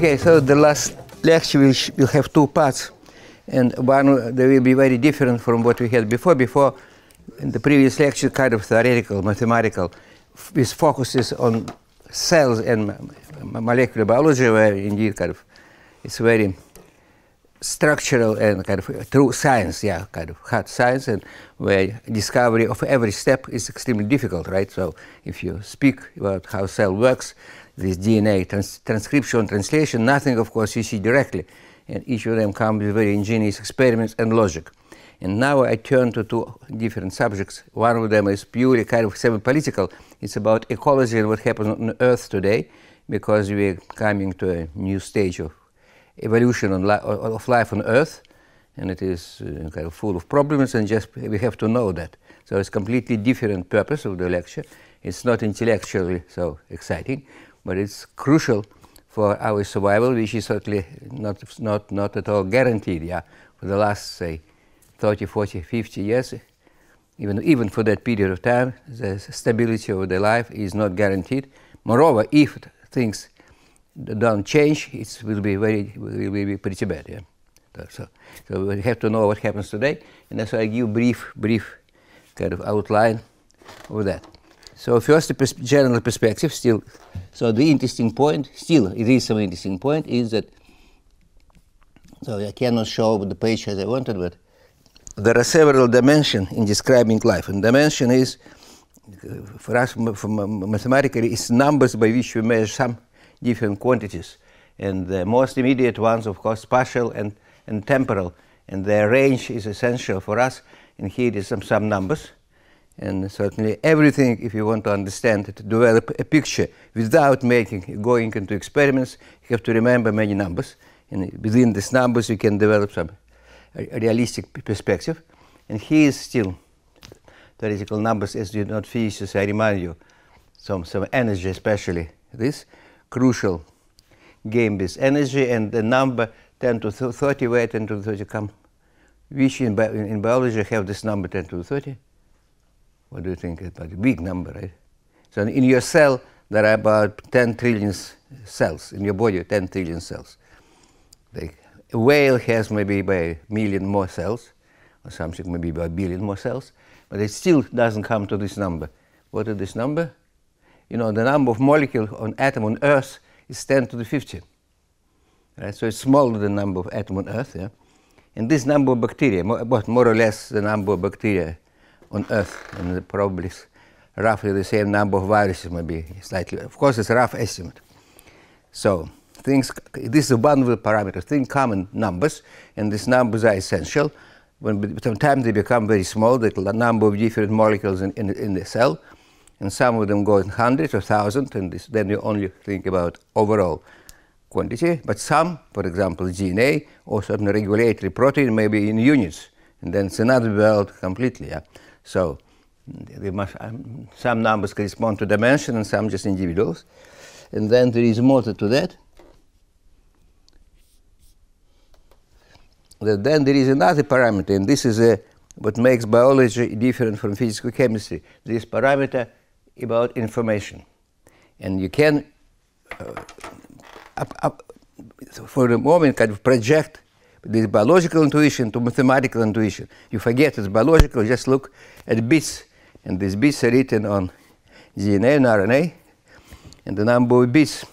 Okay, so the last lecture will have two parts, and one they will be very different from what we had before. Before, in the previous lecture, kind of theoretical, mathematical, with focuses on cells and molecular biology, where indeed kind of it's very structural and kind of true science, yeah, kind of hard science, and where discovery of every step is extremely difficult, right? So if you speak about how cell works, this DNA transcription, translation, nothing, of course, you see directly, and each of them comes with very ingenious experiments and logic. And now I turn to two different subjects. One of them is purely kind of semi-political. It's about ecology and what happens on Earth today, because we're coming to a new stage of evolution of life on Earth, and it is kind of full of problems, and just we have to know that. So it's completely different purpose of the lecture. It's not intellectually so exciting, but it's crucial for our survival, which is certainly not at all guaranteed. Yeah, for the last, say, 30, 40, 50 years, even for that period of time, the stability of the life is not guaranteed. Moreover, if things don't change, it will be pretty bad. Yeah. So we have to know what happens today, and that's why I give brief kind of outline of that. So first, the general perspective still. So the interesting point, still it is some interesting point, is that, so I cannot show the page as I wanted, but there are several dimensions in describing life. And dimension is, for us, mathematically, it's numbers by which we measure some different quantities. And the most immediate ones, of course, spatial and temporal. And their range is essential for us. And here is some numbers. And certainly everything, if you want to understand, to develop a picture without going into experiments, you have to remember many numbers. And within these numbers, you can develop some realistic perspective. And here is still theoretical numbers, as you not physicists, I remind you, some energy, especially this crucial game with energy, and the number 10 to 30, where 10 to 30 come, which in biology have this number 10 to 30. What do you think about a big number, right? So in your cell, there are about 10 trillion cells. In your body, 10 trillion cells. A whale has maybe by a million more cells, or something maybe by a billion more cells, but it still doesn't come to this number. What is this number? You know, the number of molecules on atom on Earth is 10 to the 15. Right? So it's smaller than the number of atoms on Earth. Yeah? And this number of bacteria, more or less the number of bacteria on Earth, and probably roughly the same number of viruses, maybe slightly. Of course, it's a rough estimate. So this is one of the parameters. Think common numbers, and these numbers are essential. When sometimes they become very small, the number of different molecules in the cell, and some of them go in hundreds or thousands, and then you only think about overall quantity. But some, for example, DNA or certain regulatory protein, may be in units, and then it's another world completely. Yeah? So some numbers correspond to dimension, and some just individuals. And then there is more to that. Then there is another parameter, and this is what makes biology different from physical chemistry. This parameter about information. And you can, for the moment, kind of project this biological intuition to mathematical intuition. You forget it's biological, just look at bits. And these bits are written on DNA and RNA. And the number of bits,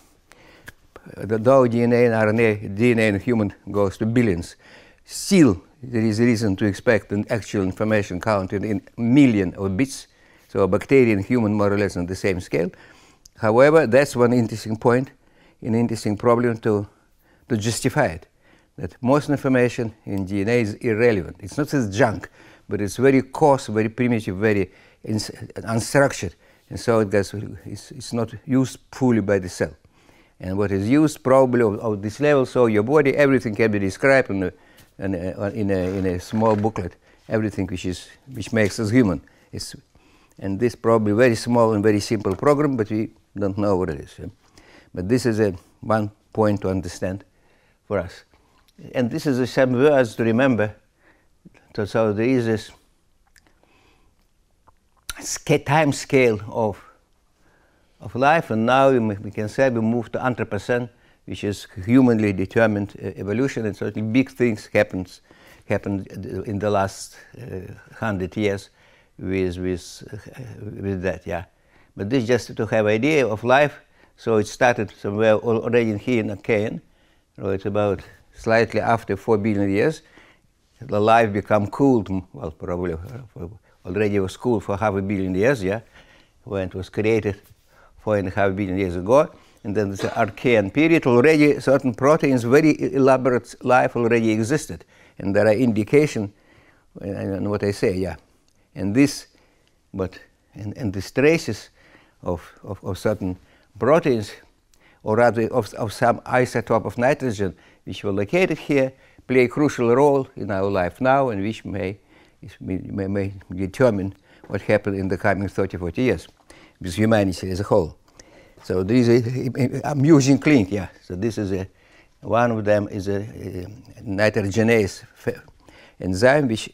though DNA and RNA, DNA in human goes to billions, still there is reason to expect an actual information counted in millions of bits. So bacteria and human more or less on the same scale. However, that's one interesting point, an interesting problem to justify it. That most information in DNA is irrelevant. It's not as junk, but it's very coarse, very primitive, very unstructured. And so it's not used fully by the cell. And what is used probably of this level, so your body, everything can be described in a small booklet, everything which makes us human. And this probably very small and very simple program, but we don't know what it is. Yeah? But this is one point to understand for us. And this is some words to remember. So there is this time scale of life, and now we can say we move to Anthropocene, which is humanly determined evolution, and certainly big things happened in the last 100 years with that, yeah. But this just to have idea of life. So it started somewhere already here in Archean. It's about slightly after 4 billion years. The life become cooled, well, probably already was cool for 500 million years, yeah, when it was created 4.5 billion years ago. And then the Archean period, already certain proteins, very elaborate life already existed. And there are indications, and what I say, yeah. And this, and these traces of certain proteins, or rather of some isotope of nitrogen, which were located here, play a crucial role in our life now, and which may determine what happened in the coming 30, 40 years with humanity as a whole. So there is I'm using link, yeah. So this is one of them is a nitrogenase enzyme which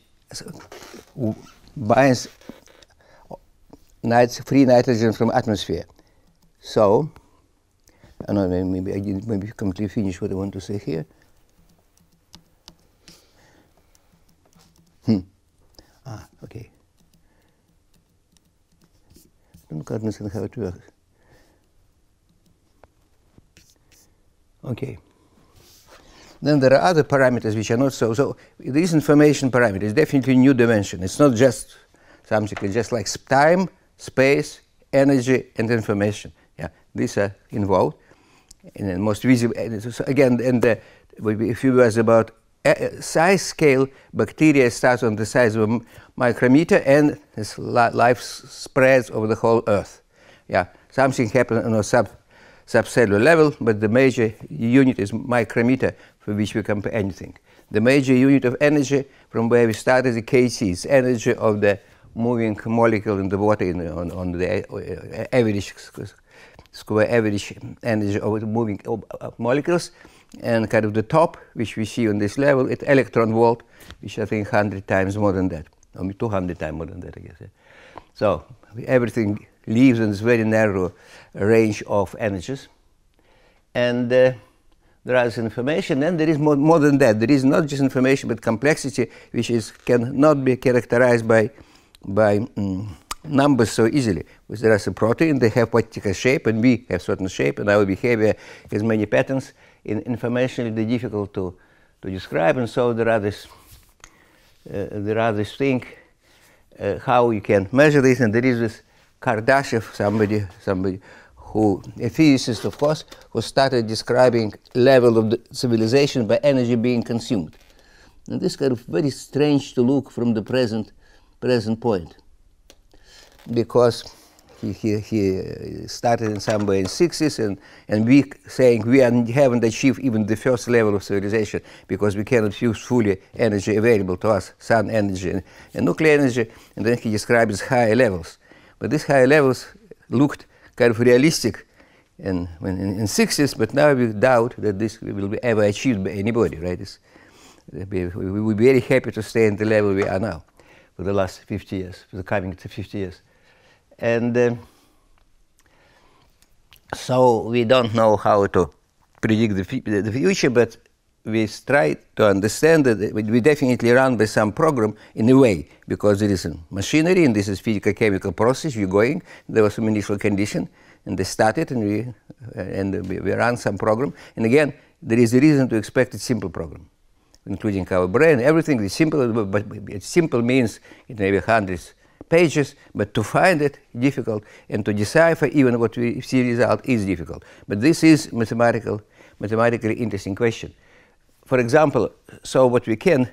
binds free nitrogen from atmosphere. So, I don't know, maybe I didn't completely finish what I want to say here. Okay. I don't quite understand how it works. Okay. Then there are other parameters which are not so. So this information parameter is definitely a new dimension. It's not just something, it's just like time, space, energy, and information. Yeah, these are involved. And then most visible, again, and a few words about size scale. Bacteria starts on the size of a micrometer, and its life spreads over the whole Earth. Yeah, something happens on a subcellular level, but the major unit is micrometer, for which we compare anything. The major unit of energy from where we started is kc, is energy of the moving molecule in the water on the average square average energy of the moving molecules, and kind of the top, which we see on this level, it's electron volt, which I think 100 times more than that, or 200 times more than that, I guess. Yeah. So everything lives in this very narrow range of energies, and there is information, and there is more than that. There is not just information, but complexity, which cannot be characterized by numbers so easily. Because there is a protein, they have particular shape, and we have certain shape, and our behavior has many patterns. In information, it's difficult to describe, and so there are this thing how you can measure this, and there is this Kardashev, somebody who, a physicist, of course, who started describing level of the civilization by energy being consumed. And this kind of very strange to look from the present point, because he started in somewhere in 60s, and we saying we haven't achieved even the first level of civilization because we cannot use fully energy available to us, sun energy and nuclear energy, and then he describes higher levels. But these higher levels looked kind of realistic in 60s, but now we doubt that this will be ever achieved by anybody, right? We will be very happy to stay in the level we are now for the last 50 years, for the coming 50 years. And so we don't know how to predict the future, but we try to understand that we definitely run by some program in a way, because there is a machinery, and this is physical-chemical process. You're going, there was some initial condition, and they started, and we run some program. And again, there is a reason to expect a simple program, including our brain. Everything is simple, but simple means it may be hundreds pages, but to find it difficult, and to decipher even what we see result is difficult. But this is mathematically interesting question. For example, so what we can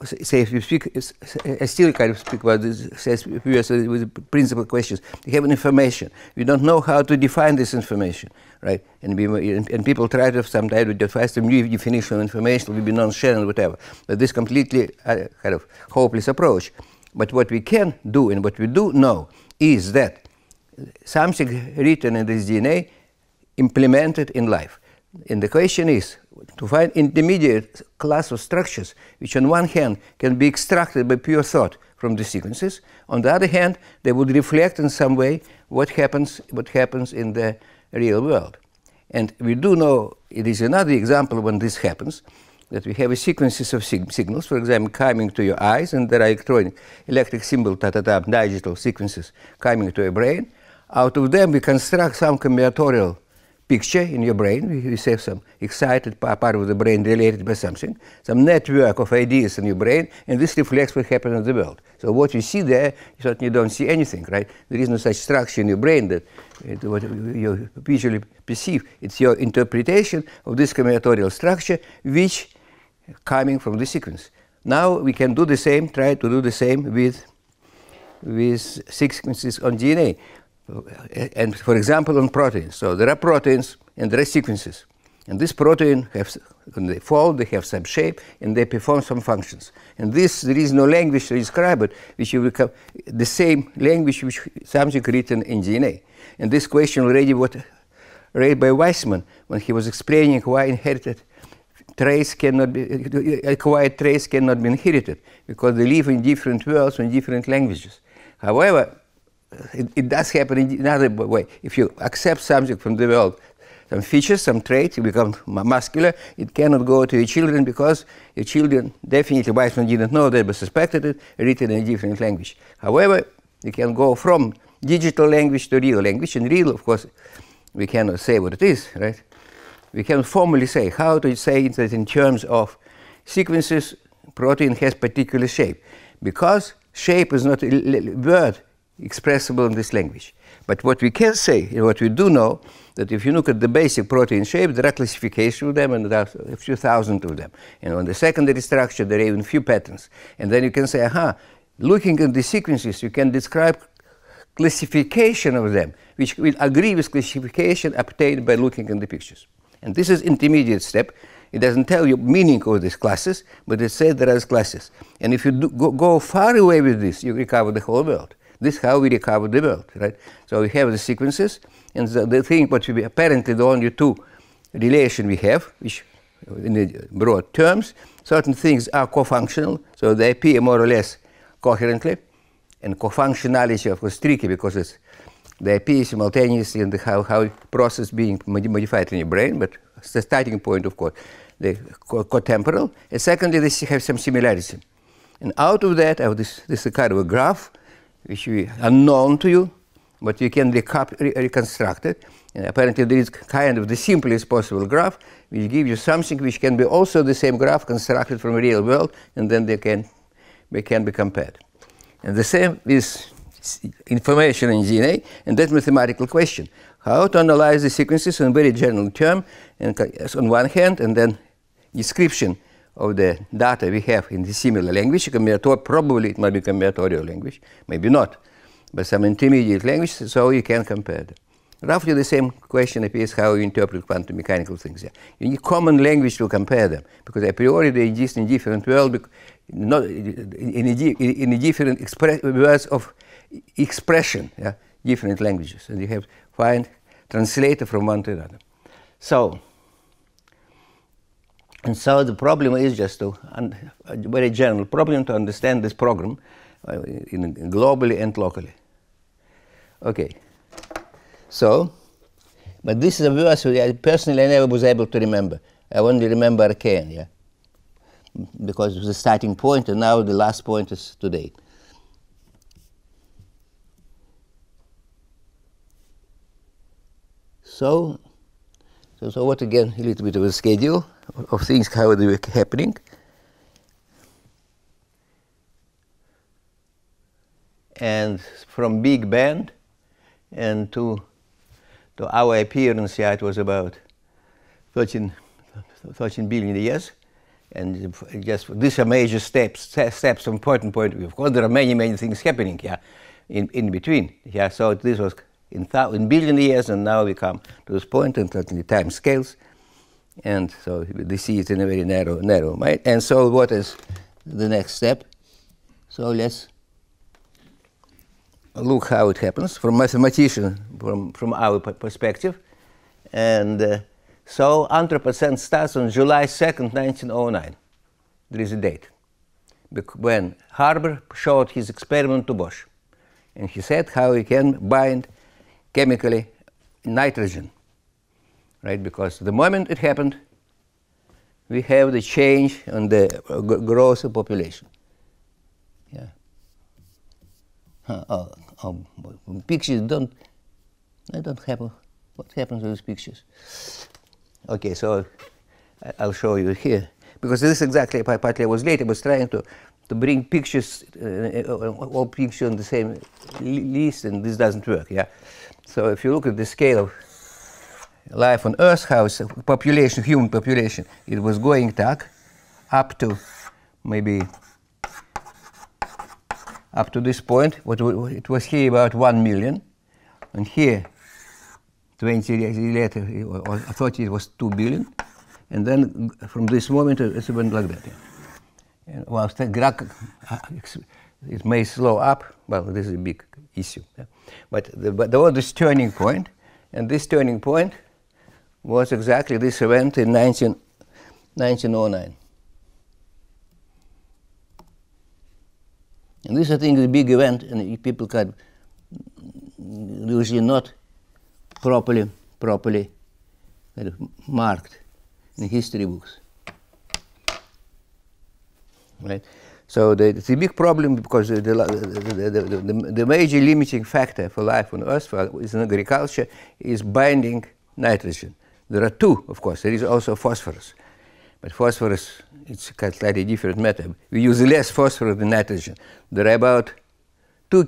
say, if you speak, I still kind of speak about this, says with principal questions. We have an information. We don't know how to define this information, right? And people try to sometimes to define some new definition of information, will be non-Shannon, whatever. But this completely kind of hopeless approach. But what we can do, and what we do know, is that something written in this DNA implemented in life. And the question is to find intermediate class of structures, which on one hand can be extracted by pure thought from the sequences. On the other hand, they would reflect in some way what happens in the real world. And we do know, it is another example when this happens, that we have a sequences of signals, for example, coming to your eyes, and there are electric symbol, digital sequences coming to your brain. Out of them, we construct some combinatorial picture in your brain. We say some excited part of the brain related by something, some network of ideas in your brain, and this reflects what happens in the world. So what you see there, you certainly don't see anything, right? There is no such structure in your brain that what you visually perceive. It's your interpretation of this combinatorial structure, which coming from the sequence. Now we can do the same, try to do the same with sequences on DNA. And for example, on proteins. So there are proteins and there are sequences. And this protein, when they fold, they have some shape and they perform some functions. And there is no language to describe it, which will become the same language which something written in DNA. And this question already was raised by Weissman when he was explaining why inherited traits cannot be, acquired traits cannot be inherited, because they live in different worlds and different languages. However, it does happen in another way. If you accept something from the world, some features, some traits, you become muscular, it cannot go to your children because your children, definitely Weissman didn't know that, but suspected it, written in a different language. However, you can go from digital language to real language. In real, of course, we cannot say what it is, right? We can formally say how to say that in terms of sequences, protein has particular shape, because shape is not a word expressible in this language. But what we can say, and what we do know, that if you look at the basic protein shape, there are classifications of them, and there are a few thousand of them. And on the secondary structure, there are even few patterns. And then you can say, aha, looking at the sequences, you can describe classification of them, which will agree with classification obtained by looking at the pictures. And this is intermediate step. It doesn't tell you meaning of these classes, but it says there are classes. And if you go far away with this, you recover the whole world. This is how we recover the world, right? So we have the sequences, and the thing, what we apparently the only two relation we have, which in the broad terms, certain things are co-functional, so they appear more or less coherently, and co-functionality, of course, tricky because they appear simultaneously in the how process being modified in your brain, but the starting point, of course, they co-temporal. And secondly, they have some similarity. And out of that, this is a kind of a graph, which is unknown to you, but you can reconstruct it. And apparently there is kind of the simplest possible graph, which gives you something which can be also the same graph constructed from a real world, and then they can be compared. And the same is information in DNA, and that's mathematical question. How to analyze the sequences in a very general term, and on one hand, and then description of the data we have in the similar language, probably it might be combinatorial language, maybe not, but some intermediate language, so you can compare them. Roughly the same question appears how you interpret quantum mechanical things. Yeah. You need common language to compare them, because a priori they exist in different worlds, not in different words of expression, yeah, different languages, and you have to find translator from one to another. So the problem is just a very general problem to understand this program globally and locally. Okay. So, but this is a verse personally I never was able to remember. I only remember Archaean, yeah, because it was the starting point, and now the last point is today. So what again? A little bit of a schedule of things, how they were happening. And from Big Bang and to our appearance, yeah, it was about 13 billion years. And just these are major steps from important point of view. Of course, there are many things happening here in between. Yeah, so this was in billion years, and now we come to this point, and certainly time scales. And so they see it in a very narrow mind. And so what is the next step? So let's look how it happens from mathematician, from our perspective. And so Anthropocene starts on July 2nd, 1909. There is a date when Haber showed his experiment to Bosch. And he said how he can bind chemically nitrogen right? Because the moment it happened, we have the change on the growth of population. Yeah. Pictures I don't have what happens with these pictures. Okay, so I'll show you here. Because this is exactly, partly I was late, I was trying to bring pictures, all pictures on the same list, and this doesn't work, yeah? So if you look at the scale of life on Earth, how population, human population, it was going up to maybe up to this point. It was here about 1 million, and here 20 years later, or 30 it was 2 billion, and then from this moment it went like that. Yeah. And whilst it may slow up, well, this is a big issue. Yeah. But there was this turning point, and this turning point was exactly this event in 1909. And this, I think, is a big event, and people can usually not properly kind of marked in history books. Right? So it's a big problem because the major limiting factor for life on Earth in agriculture is binding nitrogen. There are two, of course. There is also phosphorus. But phosphorus, it's a slightly different matter. We use less phosphorus than nitrogen. There are about 2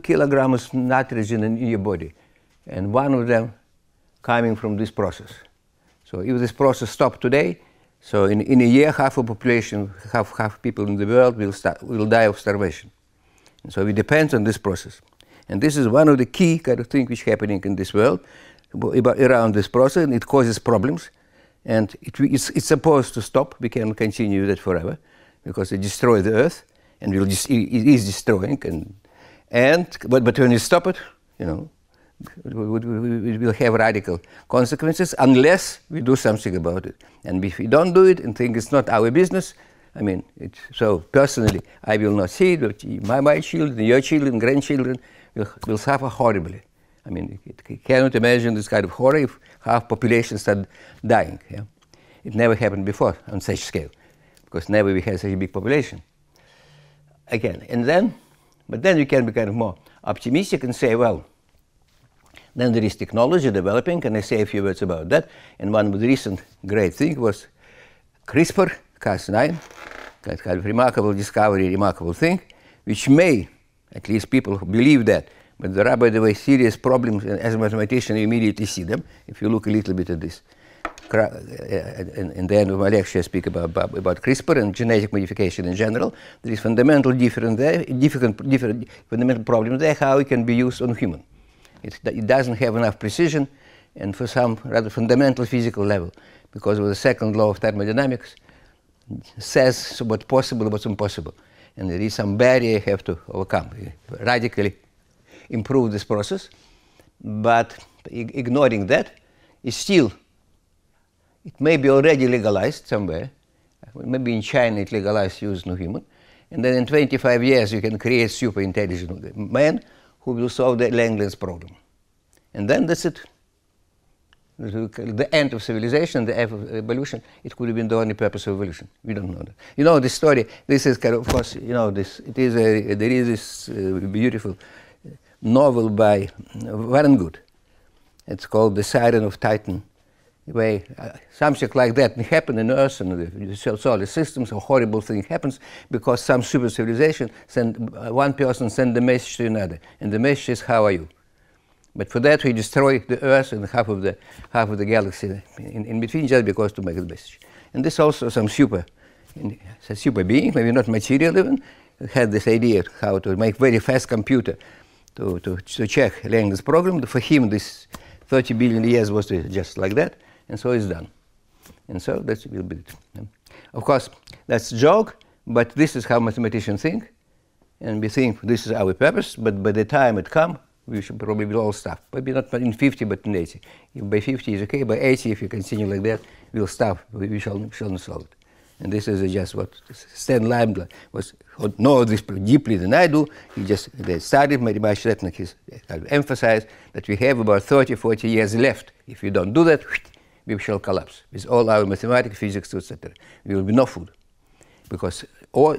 kilograms nitrogen in your body, and one of them coming from this process. So if this process stopped today, so in a year, half of population, half people in the world will die of starvation. And so we depend on this process. And this is one of the key kind of things which is happening in this world around this process, and it causes problems. And it's supposed to stop. We can continue that forever because it destroys the Earth, and it is destroying. But when you stop it, you know, it will have radical consequences unless we do something about it. And if we don't do it and think it's not our business, I mean, so personally, I will not see it, but my children, your children, grandchildren will suffer horribly. I mean, you cannot imagine this kind of horror if half population start dying. Yeah? It never happened before on such scale, because never we had such a big population. Again, but then you can be kind of more optimistic and say, well, then there is technology developing, and I say a few words about that. And one of the recent great things was CRISPR, Cas9, that kind of remarkable discovery, remarkable thing, which may, at least people believe that, but there are, by the way, serious problems, and as a mathematician you immediately see them if you look a little bit at this. In the end of my lecture I speak about CRISPR and genetic modification in general. There is fundamental fundamental problem there, how it can be used on human. It doesn't have enough precision, and for some rather fundamental physical level, because of the second law of thermodynamics says what's possible, what's impossible. And there is some barrier you have to overcome, radically improve this process. But ignoring that is still, it may be already legalized somewhere. Maybe in China it legalized use no human. And then in 25 years you can create super intelligent man who will solve the Langland's problem. And then that's it. The end of civilization, the end of evolution, it could have been the only purpose of evolution. We don't know that. You know this story, this is kind of course, you know, there is this beautiful novel by Warren Good. It's called The Siren of Titan, where something like that happened in Earth and the solar systems. A horrible thing happens because some super civilization one person sends the message to another, and the message is, how are you? But for that we destroy the Earth and half of the galaxy in between, just because to make the message. And this also some super being, maybe not material even, had this idea how to make very fast computer to check Langland's program. For him this 30 billion years was just like that, and so it's done. And so that will be it. Of course, that's a joke, but this is how mathematicians think, and we think this is our purpose, but by the time it comes, we should probably will all stop. Maybe not in 50, but in 80. If by 50 is okay, by 80, if you continue like that, we'll stop. We shall not solve it. And this is just what Stan Liebler knows this deeply than I do. They started very much that, and he's emphasized that we have about 30, 40 years left If you don't do that, we shall collapse with all our mathematics, physics, etc. There will be no food because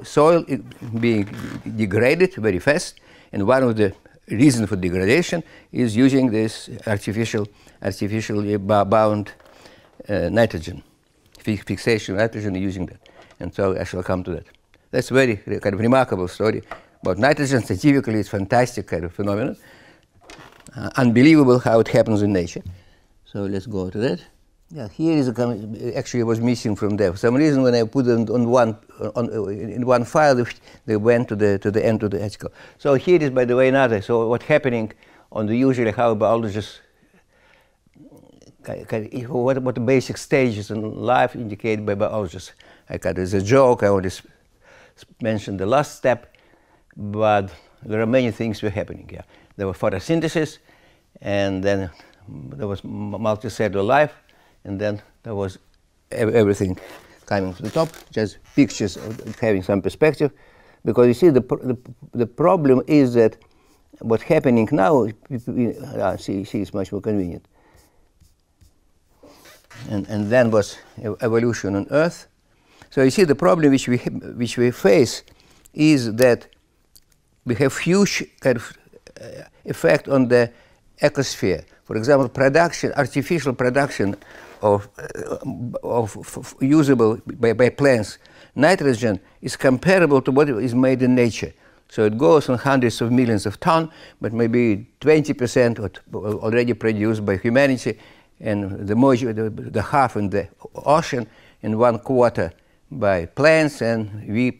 soil is being degraded very fast, and one of the reasons for degradation is using this artificially bound nitrogen, fixation nitrogen, using that. And so I shall come to that. That's a very kind of remarkable story about nitrogen. Scientifically, it's fantastic kind of phenomenon. Unbelievable how it happens in nature. So let's go to that. Yeah, here is actually it was missing from there. For some reason, when I put it in one file, they went to the end of the article. So here is, by the way, another. So what's happening on the usually how biologists what the basic stages in life indicated by biologists. As a joke, I only mentioned the last step, but there are many things were happening here. There was photosynthesis, and then there was multicellular life, and then there was everything coming to the top, just pictures of having some perspective. Because you see, the problem is that what's happening now, see is much more convenient. And then was evolution on Earth. So you see, the problem which we face is that we have huge kind of effect on the ecosphere. For example, artificial production of usable by plants nitrogen is comparable to what is made in nature. So it goes on hundreds of millions of tons, but maybe 20% already produced by humanity, and the half in the ocean, and 1/4 by plants, and we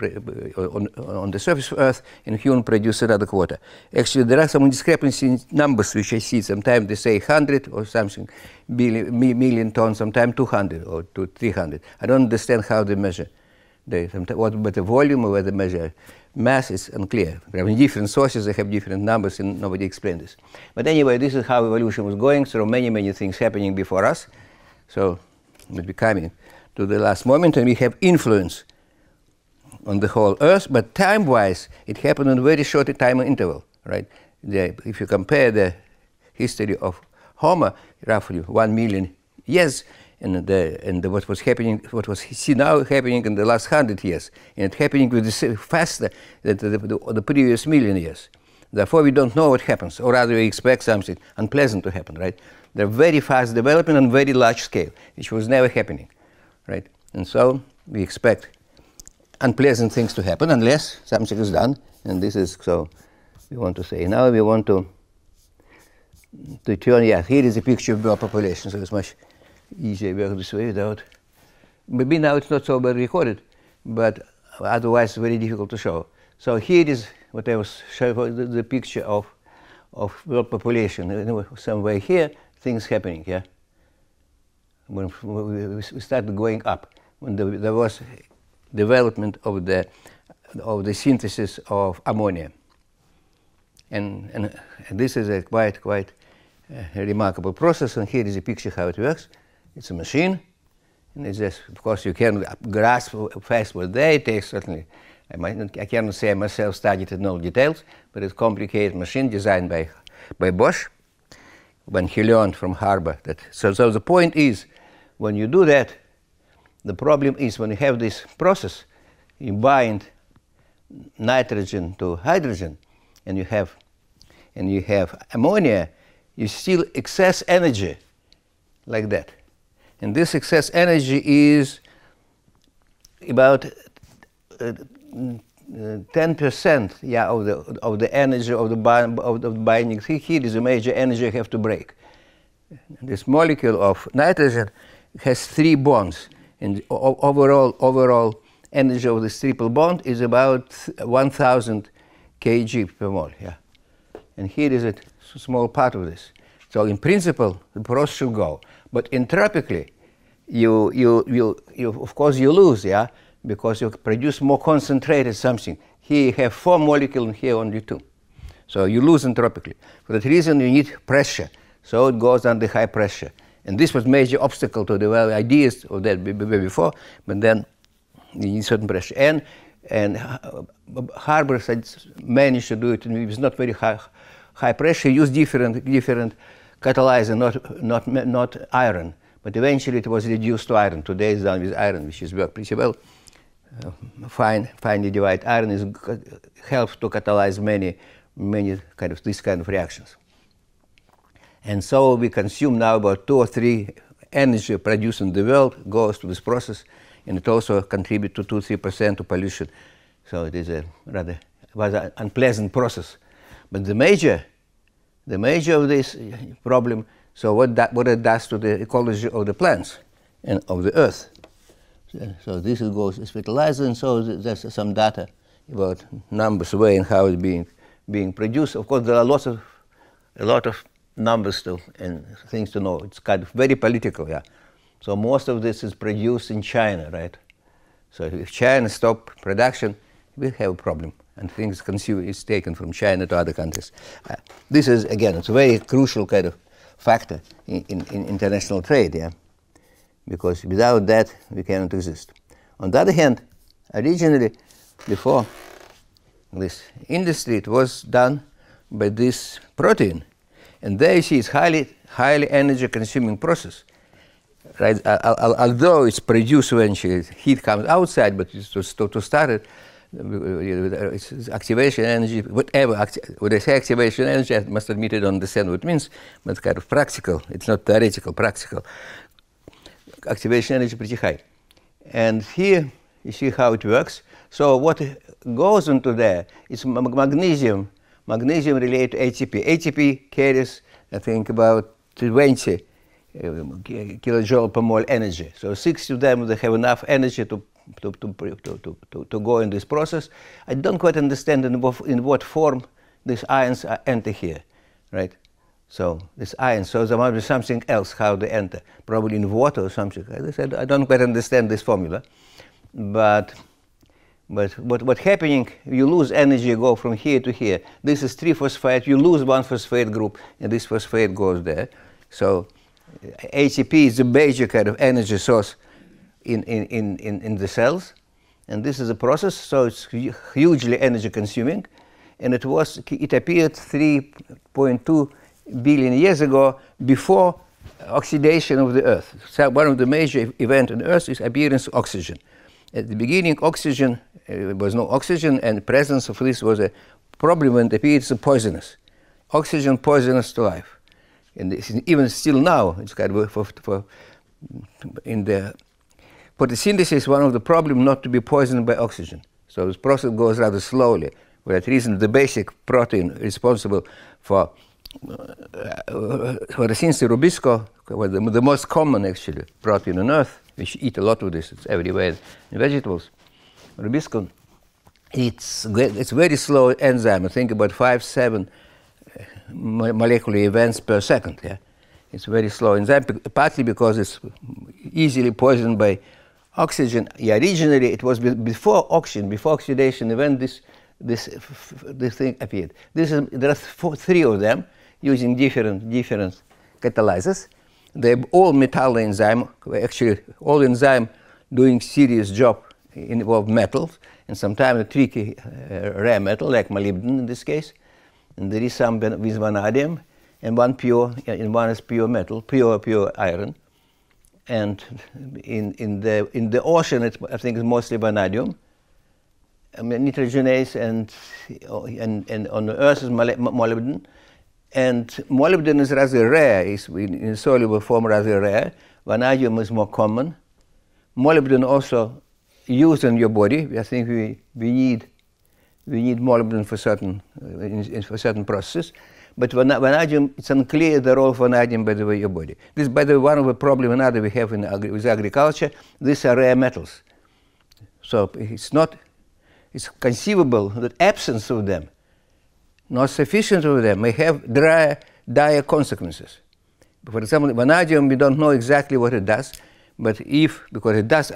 on the surface of Earth, and human produce another quarter. Actually, there are some discrepancies in numbers which I see. Sometimes they say 100 or something million tons, sometimes 200 or 300. I don't understand how they measure. But the volume or whether they measure mass is unclear. I mean, different sources, they have different numbers, and nobody explained this. But anyway, this is how evolution was going. So many things happening before us. So we're coming to the last moment, and we have influence on the whole Earth. But time-wise, it happened in a very short time interval, right? If you compare the history of Homo, roughly 1 million years, and what was happening, what was now happening in the last 100 years, and it's happening with faster than the previous million years. Therefore, we don't know what happens, or rather, we expect something unpleasant to happen, right? They're very fast development on very large scale, which was never happening, right? And so we expect unpleasant things to happen unless something is done, and this is so. We want to say now we want to turn. Yeah, here is a picture of our population, so it's much easier work this way without. Maybe now it's not so well recorded, but otherwise very difficult to show. So here is what I was showing, the picture of world population. Somewhere here, things happening. Yeah, when we started going up, when there was development of the synthesis of ammonia, and this is a quite remarkable process. And here is a picture how it works. It's a machine, and it's just, of course, you can grasp fast what they take. Certainly, I cannot say I myself studied it in all details, but it's a complicated machine designed by Bosch when he learned from Harvard that. So the point is, when you do that, the problem is when you have this process, you bind nitrogen to hydrogen, and you have ammonia, you still excess energy like that. And this excess energy is about 10%, yeah, of the energy of the binding. Here is a major energy you have to break. This molecule of nitrogen has 3 bonds, and overall energy of this triple bond is about 1,000 kg per mole. Yeah, and here is a small part of this. So in principle, the process should go. But entropically, you of course you lose, yeah, because you produce more concentrated something. Here you have 4 molecules, and here only 2. So you lose entropically. For that reason, you need pressure. So it goes under high pressure. And this was major obstacle to develop ideas of that before. But then you need certain pressure. And Harvard managed to do it, and it was not very high pressure. Use different catalyzer, not iron. But eventually it was reduced to iron. Today it's done with iron, which is work pretty well. Finely divided iron helps to catalyze many these kind of reactions. And so we consume now about 2 or 3 energy produced in the world goes to this process, and it also contributes to 2-3% to pollution. So it is a rather unpleasant process. But the major of this problem, so what it does to the ecology of the plants and of the earth. So this goes as fertilizer, and so there's some data about numbers where and how it's being produced. Of course, there are a lot of numbers still and things to know. It's kind of very political, yeah. So most of this is produced in China, right? So if China stop production, we have a problem, and things consumed is taken from China to other countries. This is, again, it's a very crucial kind of factor in international trade, yeah, because without that we cannot exist. On the other hand, originally, before this industry, it was done by this protein, and there you see it's highly energy-consuming process. Right? Although it's produced eventually, heat comes outside, but to start it, it's activation energy, whatever. When I say activation energy, I must admit I don't understand what it means, but it's kind of practical. It's not theoretical, practical. Activation energy pretty high. And here you see how it works. So what goes into there is magnesium. Magnesium related to ATP. ATP carries, I think, about 20 kilojoule per mole energy. So 6 of them, they have enough energy to go in this process. I don't quite understand in what form these ions enter here, right? So these ions, so there might be something else how they enter, probably in water or something. As I said, I don't quite understand this formula, but what's happening, you lose energy, you go from here to here. This is 3-phosphate, you lose 1 phosphate group, and this phosphate goes there. So ATP is a major kind of energy source in the cells, and this is a process, so it's hugely energy consuming, and it appeared 3.2 billion years ago before oxidation of the Earth. So one of the major events on Earth is appearance of oxygen. At the beginning, oxygen, there was no oxygen, and the presence of this was a problem when it appeared it's poisonous. Oxygen poisonous to life. And even still now, it's kind of in the photosynthesis, one of the problems not to be poisoned by oxygen. So this process goes rather slowly. For that reason, the basic protein responsible for photosynthesis, rubisco, the most common actually protein on Earth, which eat a lot of this, it's everywhere in vegetables. Rubisco, it's very slow enzyme. I think about 5-7 molecular events per second. Yeah, it's very slow enzyme, partly because it's easily poisoned by oxygen. Yeah, originally it was before oxygen, before oxidation event. This thing appeared. There are 3 of them using different catalyzers. They're all metal enzyme. Actually, all enzyme doing serious job involve metals, and sometimes a tricky rare metal like molybdenum in this case. And there is some with vanadium, and one is pure metal, pure iron. And in the ocean, I think it's mostly vanadium. I mean, nitrogenase, and on the Earth is molybdenum. And molybdenum is rather rare, is in soluble form rather rare. Vanadium is more common. Molybdenum also used in your body. I think we need molybdenum for certain processes. But vanadium, it's unclear the role of vanadium by the way your body. This, by the way, one of the problems another we have with agriculture. These are rare metals. So it's conceivable that absence of them, not sufficient of them, may have dire consequences. For example, vanadium, we don't know exactly what it does, but because it does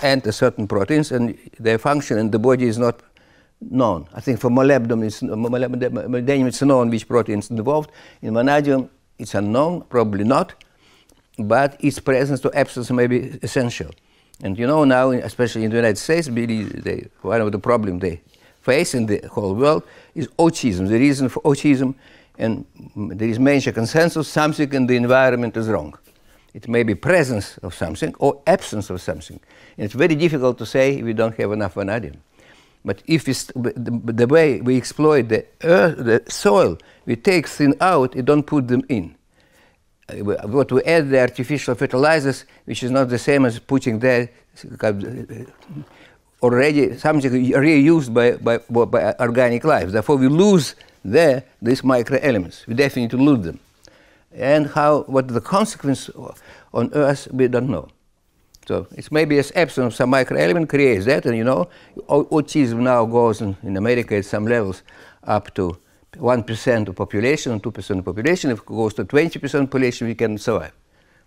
enter certain proteins and their function in the body is not known. I think for molybdenum, it's known which protein is involved. In vanadium, it's unknown, probably not, but its presence or absence may be essential. And you know now, especially in the United States, one of the problems they face in the whole world is autism. The reason for autism, and there is major consensus, something in the environment is wrong. It may be presence of something or absence of something. And it's very difficult to say if we don't have enough vanadium. But if the way we exploit the earth, the soil, we take things out, we don't put them in. What we add the artificial fertilizers, which is not the same as putting there already something reused by organic life. Therefore, we lose there these microelements. We definitely lose them. And what the consequence on Earth, we don't know. So it's maybe as absence of some microelement creates that, and you know, autism now goes in America at some levels up to 1% of population and 2% of population. If it goes to 20% population, we can survive,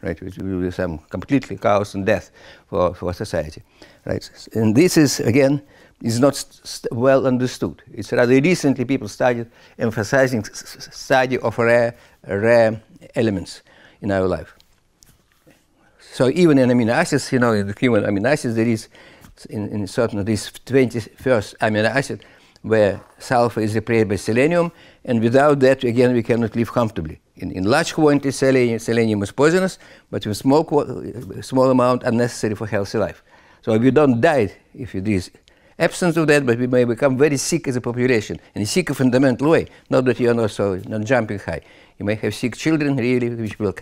right? Which will be some completely chaos and death for society, right? And this is, again, is not well understood. It's rather recently people started emphasizing study of rare elements in our life. So even in amino acids, you know, in the human amino acids, there is in certain of these 21st amino acid where sulfur is replaced by selenium, and without that, again, we cannot live comfortably. In large quantities, selenium is poisonous, but in small amount, unnecessary for healthy life. So we don't die if it is absence of that, but we may become very sick as a population, in a sick fundamental way. Not that you are not jumping high. You may have sick children, really, which will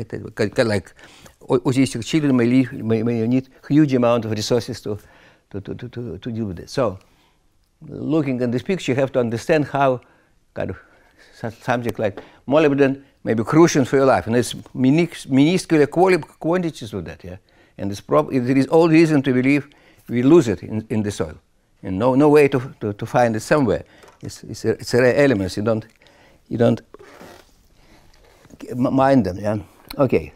like autistic children may need huge amount of resources to deal with it. So, looking at this picture, you have to understand how kind of something like molybdenum may be crucial for your life, and it's minuscule quantities of that, yeah. And there is all reason to believe we lose it in the soil, and no way to find it somewhere. It's a rare elements. You don't mind them, yeah. Okay.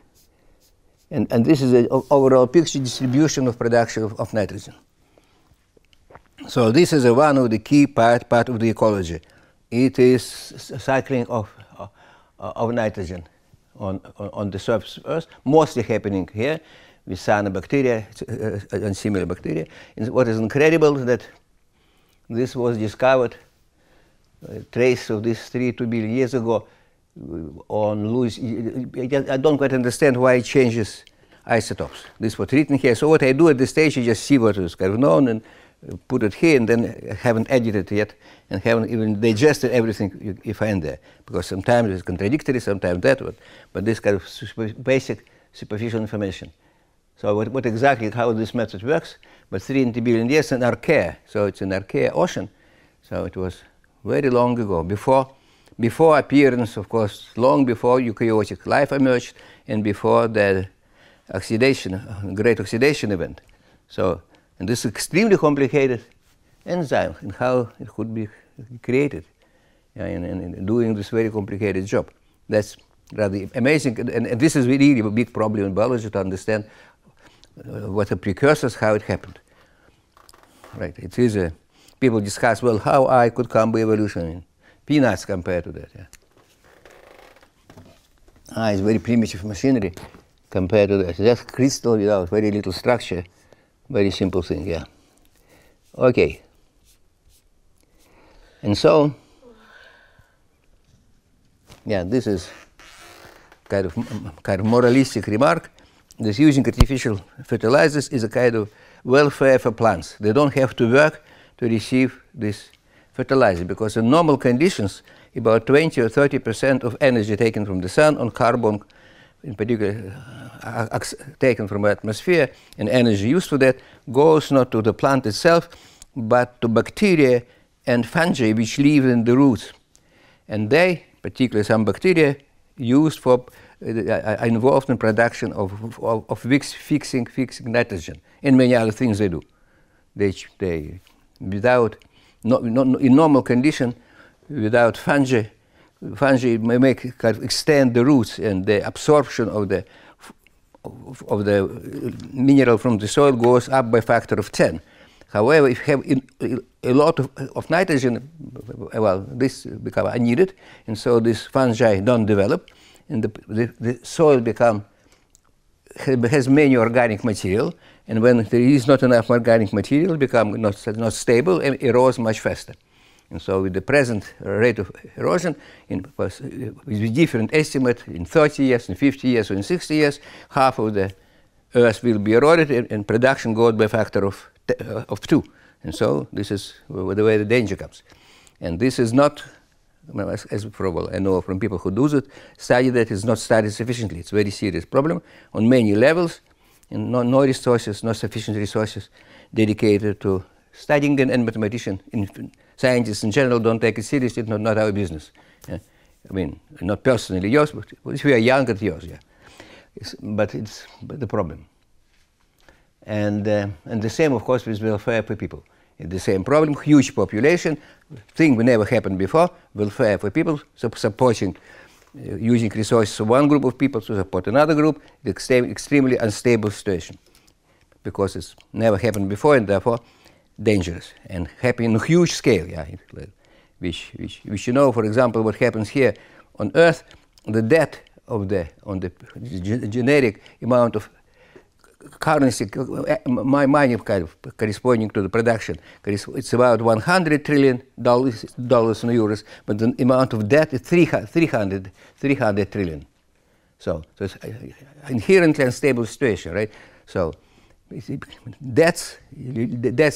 And this is the overall picture distribution of production of nitrogen. So this is one of the key part of the ecology. It is cycling of nitrogen on the surface of Earth, mostly happening here with cyanobacteria and similar bacteria. And what is incredible is that this was discovered, trace of this 2 billion years ago on Louis. I don't quite understand why it changes isotopes. This was written here. So what I do at this stage is just see what is kind of known and put it here, and then haven't edited it yet and haven't even digested everything you find there, because sometimes it's contradictory, sometimes that, but this kind of basic superficial information. So what exactly, how this method works, but 3 billion years in Archaea, so it's an Archaea ocean, so it was very long ago, before appearance, of course, long before eukaryotic life emerged, and before the oxidation, great oxidation event. So, and this extremely complicated enzyme and how it could be created, in doing this very complicated job. That's rather amazing, and this is really a big problem in biology to understand what the precursors, how it happened. Right? It is people discuss, well, how I could come by evolution. Peanuts compared to that. Yeah. It's very primitive machinery compared to that. Just crystal without very little structure. Very simple thing, yeah. Okay. And so, yeah, this is kind of moralistic remark. This using artificial fertilizers is a kind of welfare for plants. They don't have to work to receive this fertilizer, because in normal conditions, about 20 or 30% of energy taken from the sun on carbon, in particular, taken from the atmosphere, and energy used for that goes not to the plant itself, but to bacteria and fungi which live in the roots. And they, particularly some bacteria, used for involved in production of fixing nitrogen, and many other things they do. They without in normal condition, without fungi may make extend the roots, and the absorption of the mineral from the soil goes up by a factor of 10. However, if you have a lot of nitrogen, well, this becomes unneeded, and so these fungi don't develop, and the soil has many organic material, and when there is not enough organic material, it becomes not stable and erodes much faster. And so with the present rate of erosion, with different estimate, in 30 years, in 50 years, or in 60 years, half of the Earth will be eroded, and production goes by a factor of 2. And so this is the way the danger comes. And this is not, well, as probably I know from people who do it, study that is not studied sufficiently. It's a very serious problem on many levels, and no resources, no sufficient resources dedicated to studying, and mathematicians, scientists in general don't take it seriously. It's not our business. Yeah? I mean, not personally yours, but if we are young, it's yours. Yeah. But it's the problem. And the same, of course, with welfare for people. It's the same problem, huge population, thing that never happened before, welfare for people, supporting, using resources of one group of people to support another group, extremely unstable situation. Because it's never happened before, and therefore dangerous, and happening on a huge scale, yeah, which you know, for example, what happens here on Earth, the debt on the generic amount of currency, money kind of corresponding to the production, it's about $100 trillion in euros, but the amount of debt is 300 trillion. So it's an inherently unstable situation, right? So that's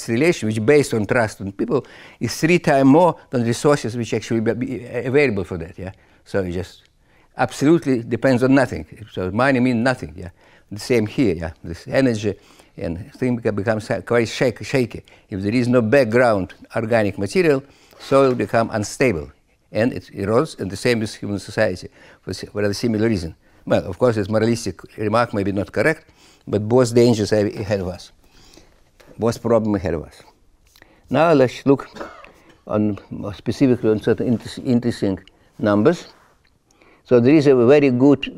relation, which is based on trust in people, is 3 times more than resources which actually be available for that. Yeah. So it just absolutely depends on nothing. So money means nothing. Yeah. The same here. Yeah. This energy and thing becomes quite shaky. If there is no background organic material, soil becomes unstable, and it erodes. And the same is human society for a similar reason. Well, of course, this moralistic remark may be not correct, but both dangers are ahead of us, both problems ahead of us. Now let's look on specifically on certain interesting numbers. So there is a very good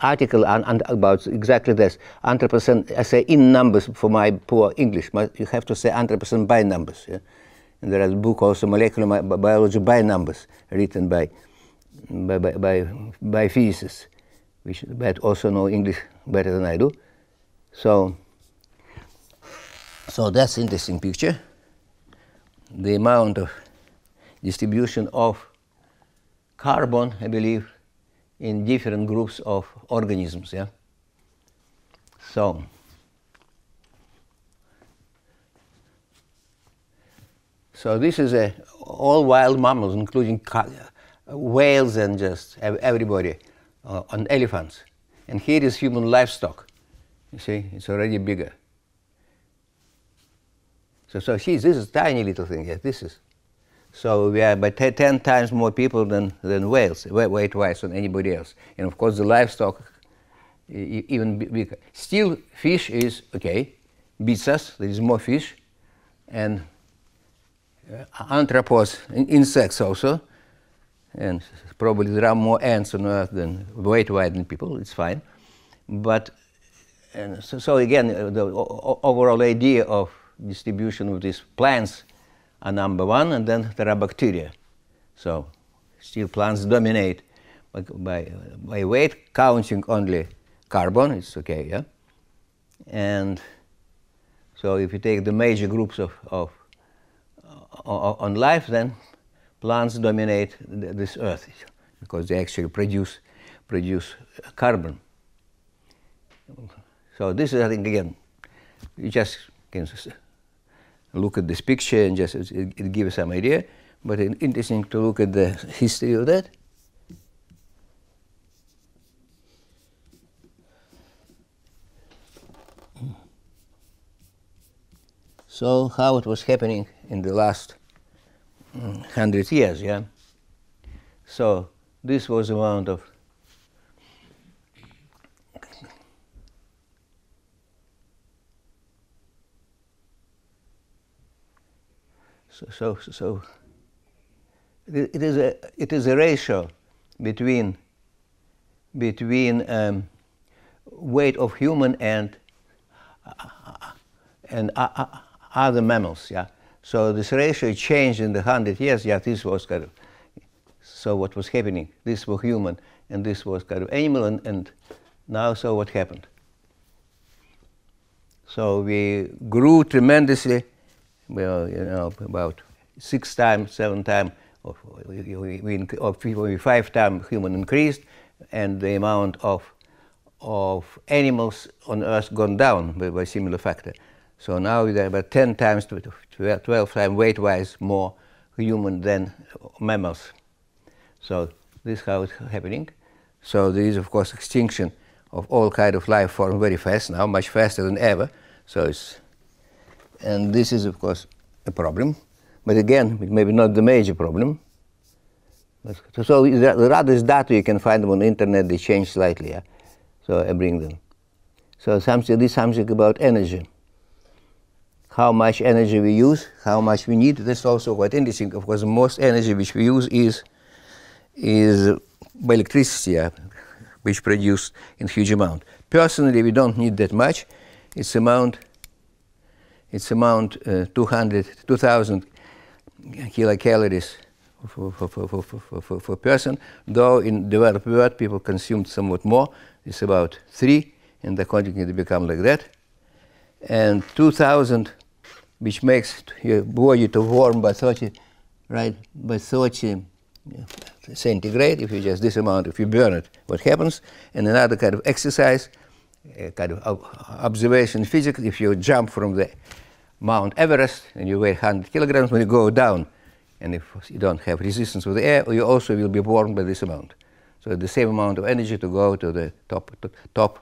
article about exactly this. 100%, I say in numbers for my poor English. You have to say 100% by numbers. Yeah? And there is a book also, Molecular Biology by Numbers, written by physicists, which also know English better than I do. So that's an interesting picture. The amount of distribution of carbon, I believe, in different groups of organisms. Yeah. So this is all wild mammals, including whales and just everybody, and elephants. And here is human livestock. You see, it's already bigger. So see, this is a tiny little thing. Yeah, this is. So we are by 10 times more people than whales, weight-wise, than anybody else. And of course, the livestock even bigger. Still, fish is okay, beats us. There is more fish, and arthropods, insects also. And probably there are more ants on Earth than weight-wise than people. It's fine, but so again, the overall idea of distribution of these plants are number one, and then there are bacteria. So still plants dominate by weight, counting only carbon. It's okay, yeah. And so if you take the major groups on life, then plants dominate this Earth because they actually produce carbon. So this is, I think, again, you just can look at this picture and just it gives some idea, but it's interesting to look at the history of that. So how it was happening in the last 100 years, yeah? So this was the amount of So it is a ratio between weight of human and other mammals. Yeah. So this ratio changed in the 100 years. Yeah, this was kind of. So what was happening? This was human, and this was kind of animal, and now so what happened? So we grew tremendously. Well, you know, about 6 times, 7 times, or 5 times human increased, and the amount of animals on Earth gone down by similar factor. So now there are about 10 times to 12 times weight-wise more human than mammals. So this is how it's happening. So there is, of course, extinction of all kind of life form very fast now, much faster than ever. So it's, and this is, of course, a problem. But again, it may be not the major problem. So the others data you can find them on the internet. They change slightly. Yeah? So I bring them. So something, this is something about energy. How much energy we use, how much we need. That's also quite interesting. Of course, the most energy which we use is by electricity, which produced in huge amount. Personally, we don't need that much. It's amount 2,000 kilocalories for person. Though in developed world people consumed somewhat more. It's about 3, and according to become like that. And 2,000, which makes your body to warm by 30, right? By 30 centigrade. If you just this amount, if you burn it, what happens? And another kind of exercise, kind of observation physically. If you jump from the Mount Everest and you weigh 100 kilograms, when you go down, and if you don't have resistance with the air, you also will be warmed by this amount. So the same amount of energy to go to the top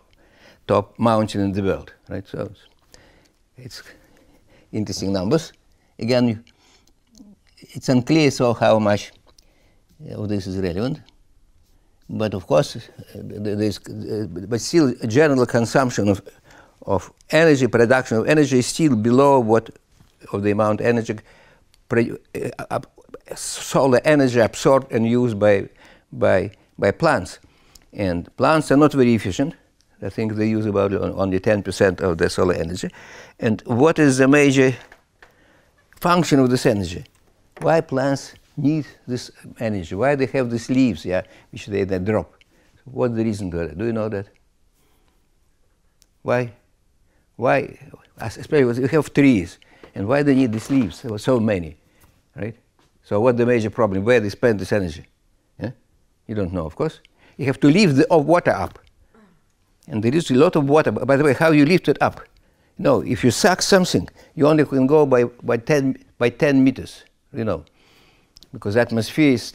mountain in the world, right? So it's interesting numbers. Again, it's unclear so how much of this is relevant. But of course, but still, general consumption of energy, production of energy is still below what of the amount of energy, solar energy absorbed and used by plants. And plants are not very efficient. I think they use about only 10% of the solar energy. And what is the major function of this energy? Why plants need this energy? Why they have these leaves, which they drop? What's the reason for that? Do you know that? Why? Especially you have trees, and why they need these leaves? There were so many, right? So what's the major problem? Where they spend this energy? Yeah? You don't know, of course. You have to lift the water up. And there is a lot of water. By the way, how you lift it up? No, if you suck something, you only can go by 10 meters, you know. Because atmosphere is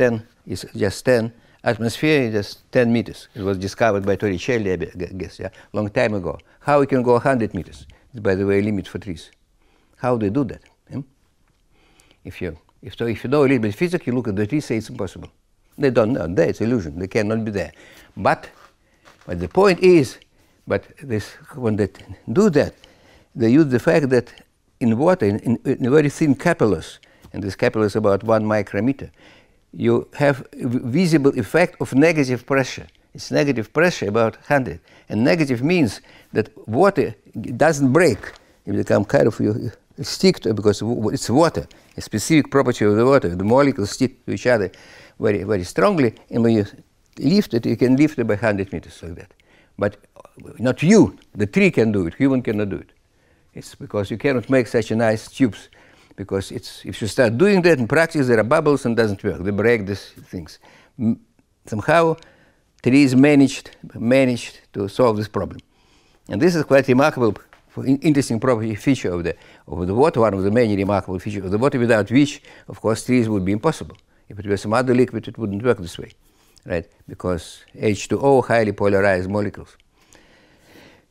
just 10. Atmosphere is just 10 meters. It was discovered by Torricelli, I guess, long time ago. How we can go 100 meters? It's, by the way, a limit for trees. How they do that? If you know a little bit of physics, you look at the trees, say it's impossible. They don't know. It's illusion. They cannot be there. But the point is, when they do that, they use the fact that in water, in very thin capillaries, and this capillary is about 1 micrometer, you have a visible effect of negative pressure. It's negative pressure about 100. And negative means that water doesn't break. It becomes kind of, you stick to it because it's water, a specific property of the water. The molecules stick to each other very, very strongly. And when you lift it, you can lift it by 100 meters like that. But not you. The tree can do it. Human cannot do it. It's because you cannot make such a nice tubes. Because if you start doing that in practice, there are bubbles and it doesn't work. They break these things. Somehow, trees managed to solve this problem. And this is quite remarkable, interesting property feature of the water, one of the many remarkable features of the water, without which, of course, trees would be impossible. If it were some other liquid, it wouldn't work this way, right? Because H2O, highly polarized molecules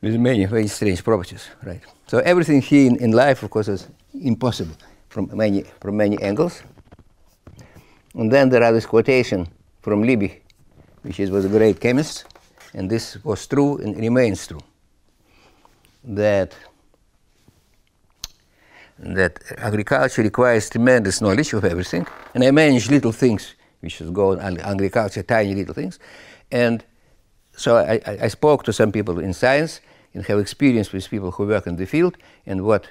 with many very strange properties, right? So everything here in life, of course, is impossible from many angles. And then there are this quotation from Liebig, which was a great chemist, and this was true and remains true, that agriculture requires tremendous knowledge of everything. And I manage little things, which is go on agriculture, tiny little things. And so I spoke to some people in science and have experience with people who work in the field, and what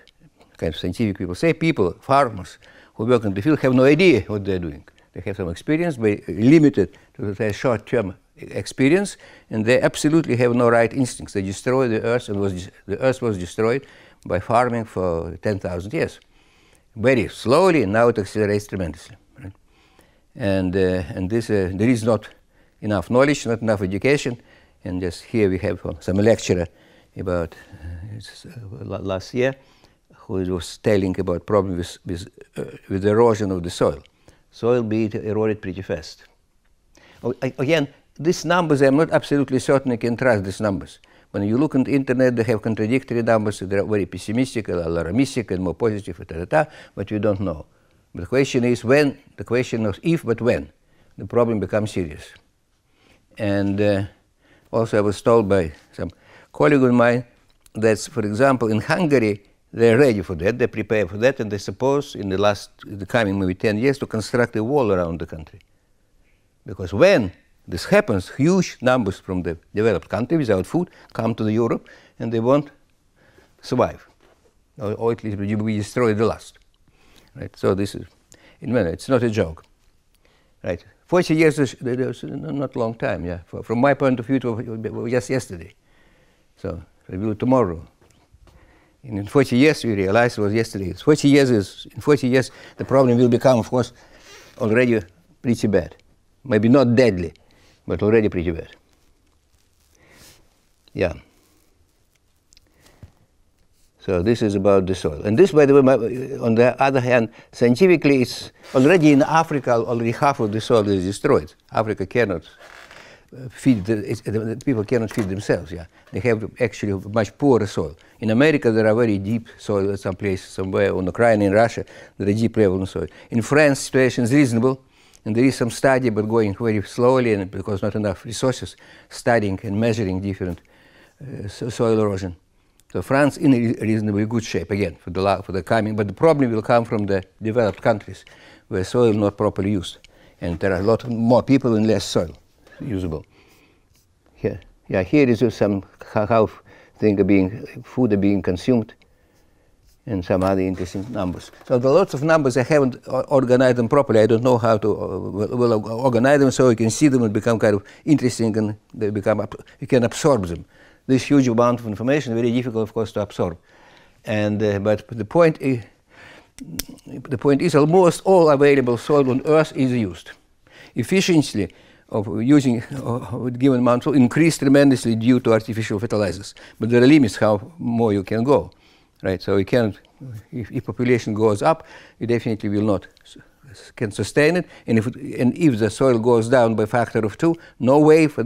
kind of scientific people say, farmers who work in the field have no idea what they're doing. They have some experience, but limited to their short-term experience, and they absolutely have no right instincts. They destroy the earth, and the earth was destroyed by farming for 10,000 years. very slowly, now it accelerates tremendously. Right? And this, there is not enough knowledge, not enough education, and just here we have some lecturer about last year who was telling about problem with erosion of the soil. Soil being eroded pretty fast. Again, these numbers, I'm not absolutely certain you can trust these numbers. When you look on the internet, they have contradictory numbers. They're very pessimistic, alarmistic, and more positive, but you don't know. But the question is when, the question of if, but when, the problem becomes serious. And also I was told by some colleague of mine that, for example, in Hungary, they're ready for that, they prepare for that, and they suppose in the coming maybe 10 years to construct a wall around the country. Because when this happens, huge numbers from the developed country without food come to Europe, and they won't survive, or at least we destroy the last. Right? So this is, it's not a joke. Right? 40 years is not a long time. Yeah. From my point of view, it was just yesterday. So it will be tomorrow. And in 40 years, we realize it was yesterday. In 40 years, the problem will become, of course, already pretty bad. Maybe not deadly, but already pretty bad. Yeah. So this is about the soil. And this, by the way, on the other hand, scientifically, it's already in Africa, already half of the soil is destroyed. Africa cannot feed, the people cannot feed themselves. Yeah. They have actually much poorer soil. In America, there are very deep soil at some place, somewhere on Ukraine, in Russia, there are deep level in soil. In France, the situation is reasonable. And there is some study, but going very slowly, and because not enough resources, studying and measuring different soil erosion. So France in a reasonably good shape again for the coming, but the problem will come from the developed countries where soil is not properly used, and there are a lot more people and less soil usable. Here, yeah, here is some how food are being consumed. And some other interesting numbers. So there are lots of numbers. I haven't organized them properly. I don't know how to organize them so you can see them and become kind of interesting, and they become you can absorb them. This huge amount of information is very difficult, of course, to absorb. And but the point is almost all available soil on Earth is used. Efficiency of using a given amount will increase tremendously due to artificial fertilizers. But there are limits how more you can go. Right, so you can't, if population goes up, you definitely will not can sustain it. And if the soil goes down by a factor of 2, no way for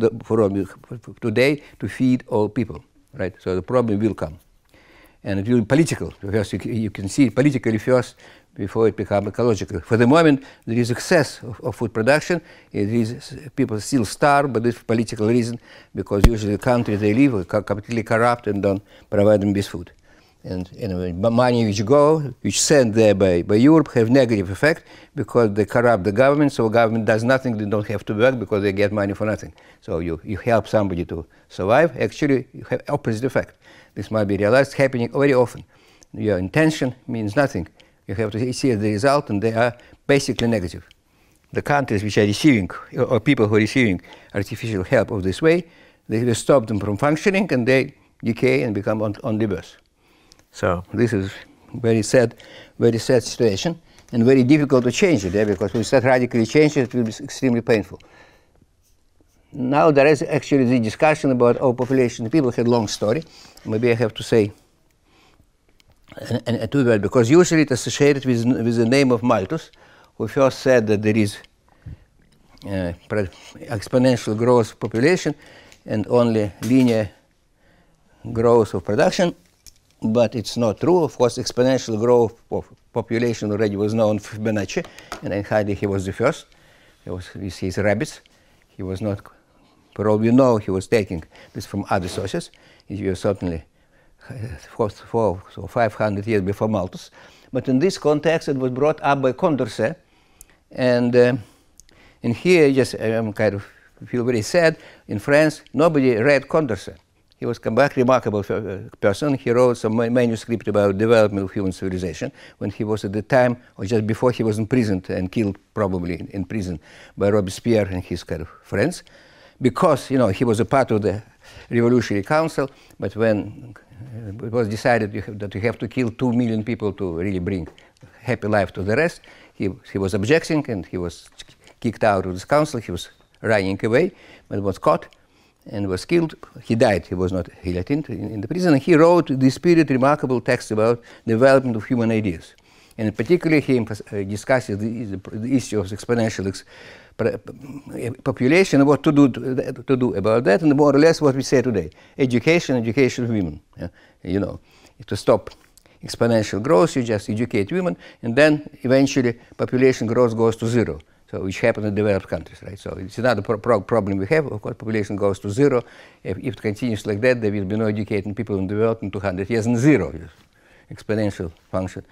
today to feed all people. Right, so the problem will come, and it will be political. First, you can see it politically first before it becomes ecological. For the moment, there is excess of food production. People still starve, but it's for political reason, because usually the country they live are completely corrupt and don't provide them with food. And anyway, money which sent there by Europe have negative effect because they corrupt the government, so government does nothing, they don't have to work because they get money for nothing. So you help somebody to survive, actually you have opposite effect. This might be realized happening very often. Your intention means nothing. You have to see the result, and they are basically negative. The countries which are receiving, or people who are receiving artificial help of this way, they will stop them from functioning, and they decay and become on the worse. So this is very sad situation, and very difficult to change it, because when you start radically changing it, will be extremely painful. Now there is actually the discussion about our population. The people had a long story. Maybe I have to say a two words, because usually it's associated with the name of Malthus, who first said that there is exponential growth of population and only linear growth of production. But it's not true. Of course, exponential growth of population already was known for Fibonacci, and hardly he was the first. He was with his rabbits. He was not, for all we know, he was taking this from other sources. He was certainly 400 or 500 years before Malthus. But in this context, it was brought up by Condorcet. And here, just I kind of feel very sad. In France, nobody read Condorcet. He was a remarkable person. He wrote some manuscript about development of human civilization when he was at the time, or just before he was imprisoned and killed, probably in prison, by Robespierre and his kind of friends. Because, you know, he was a part of the Revolutionary Council, but when it was decided that you have to kill 2 million people to really bring happy life to the rest. He was objecting, and he was kicked out of this council. He was running away, but was caught and was killed. He died. He was not guillotined in the prison. And he wrote this period remarkable text about development of human ideas. And particularly he discusses the issue of exponential population and what to do about that, and more or less what we say today: education of women. Yeah? You know, to stop exponential growth, you just educate women, and then eventually population growth goes to zero. So which happens in developed countries, right? So it's another problem we have. Of course, population goes to zero. If it continues like that, there will be no educating people in development 200 years and zero exponential function.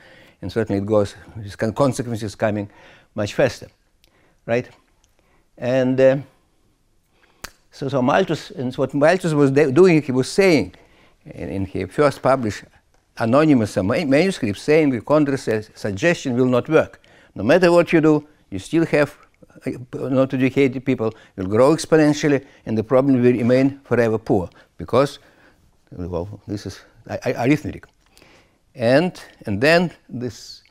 And certainly it goes, these consequences coming much faster, right? And so Malthus, and what Malthus was doing, he was saying, and he first published anonymous manuscripts saying the Condorcet's suggestion will not work. No matter what you do, you still have not educated people, will grow exponentially, and the problem will remain forever poor, because, well, this is arithmetic. And then this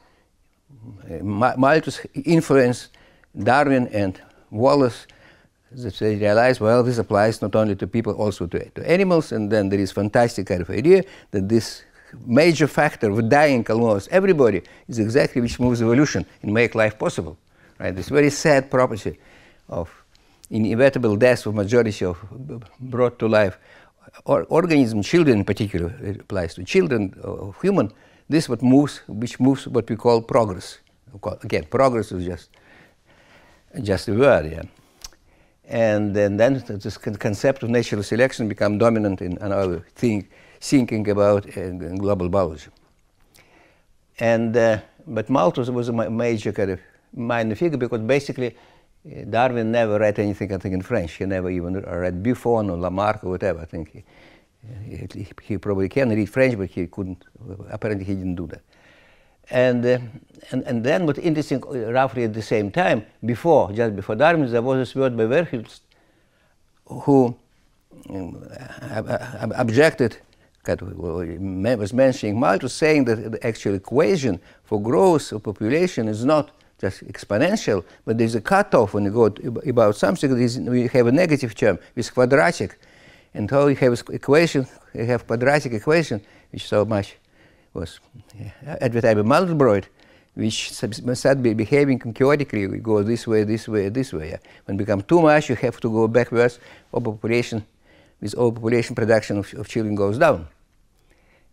Malthus influenced Darwin and Wallace, that they realized, well, this applies not only to people, also to animals. And then there is fantastic kind of idea that this major factor of dying almost everybody is exactly which moves evolution and make life possible. Right? This very sad property of inevitable death of majority of brought to life organism, children in particular, it applies to children of human. This what moves, which moves what we call progress. Again, progress is just a word, yeah. And then this concept of natural selection become dominant in our thinking about global biology. And but Malthus was a major kind of minor figure, because basically Darwin never read anything, I think, in French. He never even read Buffon or Lamarck or whatever. I think he probably can read French, but he couldn't. Apparently, he didn't do that. And then what's interesting, roughly at the same time, just before Darwin, there was this word by Verhulst, who objected, was mentioning Malthus, saying that the actual equation for growth of population is not just exponential, but there's a cutoff when you go about something. We have a negative term, it's quadratic. And how you have equation, you have quadratic equation, which so much was advertised by Mandelbrot, which start behaving chaotically. We go this way, this way, this way. Yeah. When it becomes too much, you have to go backwards. With all population production of children goes down.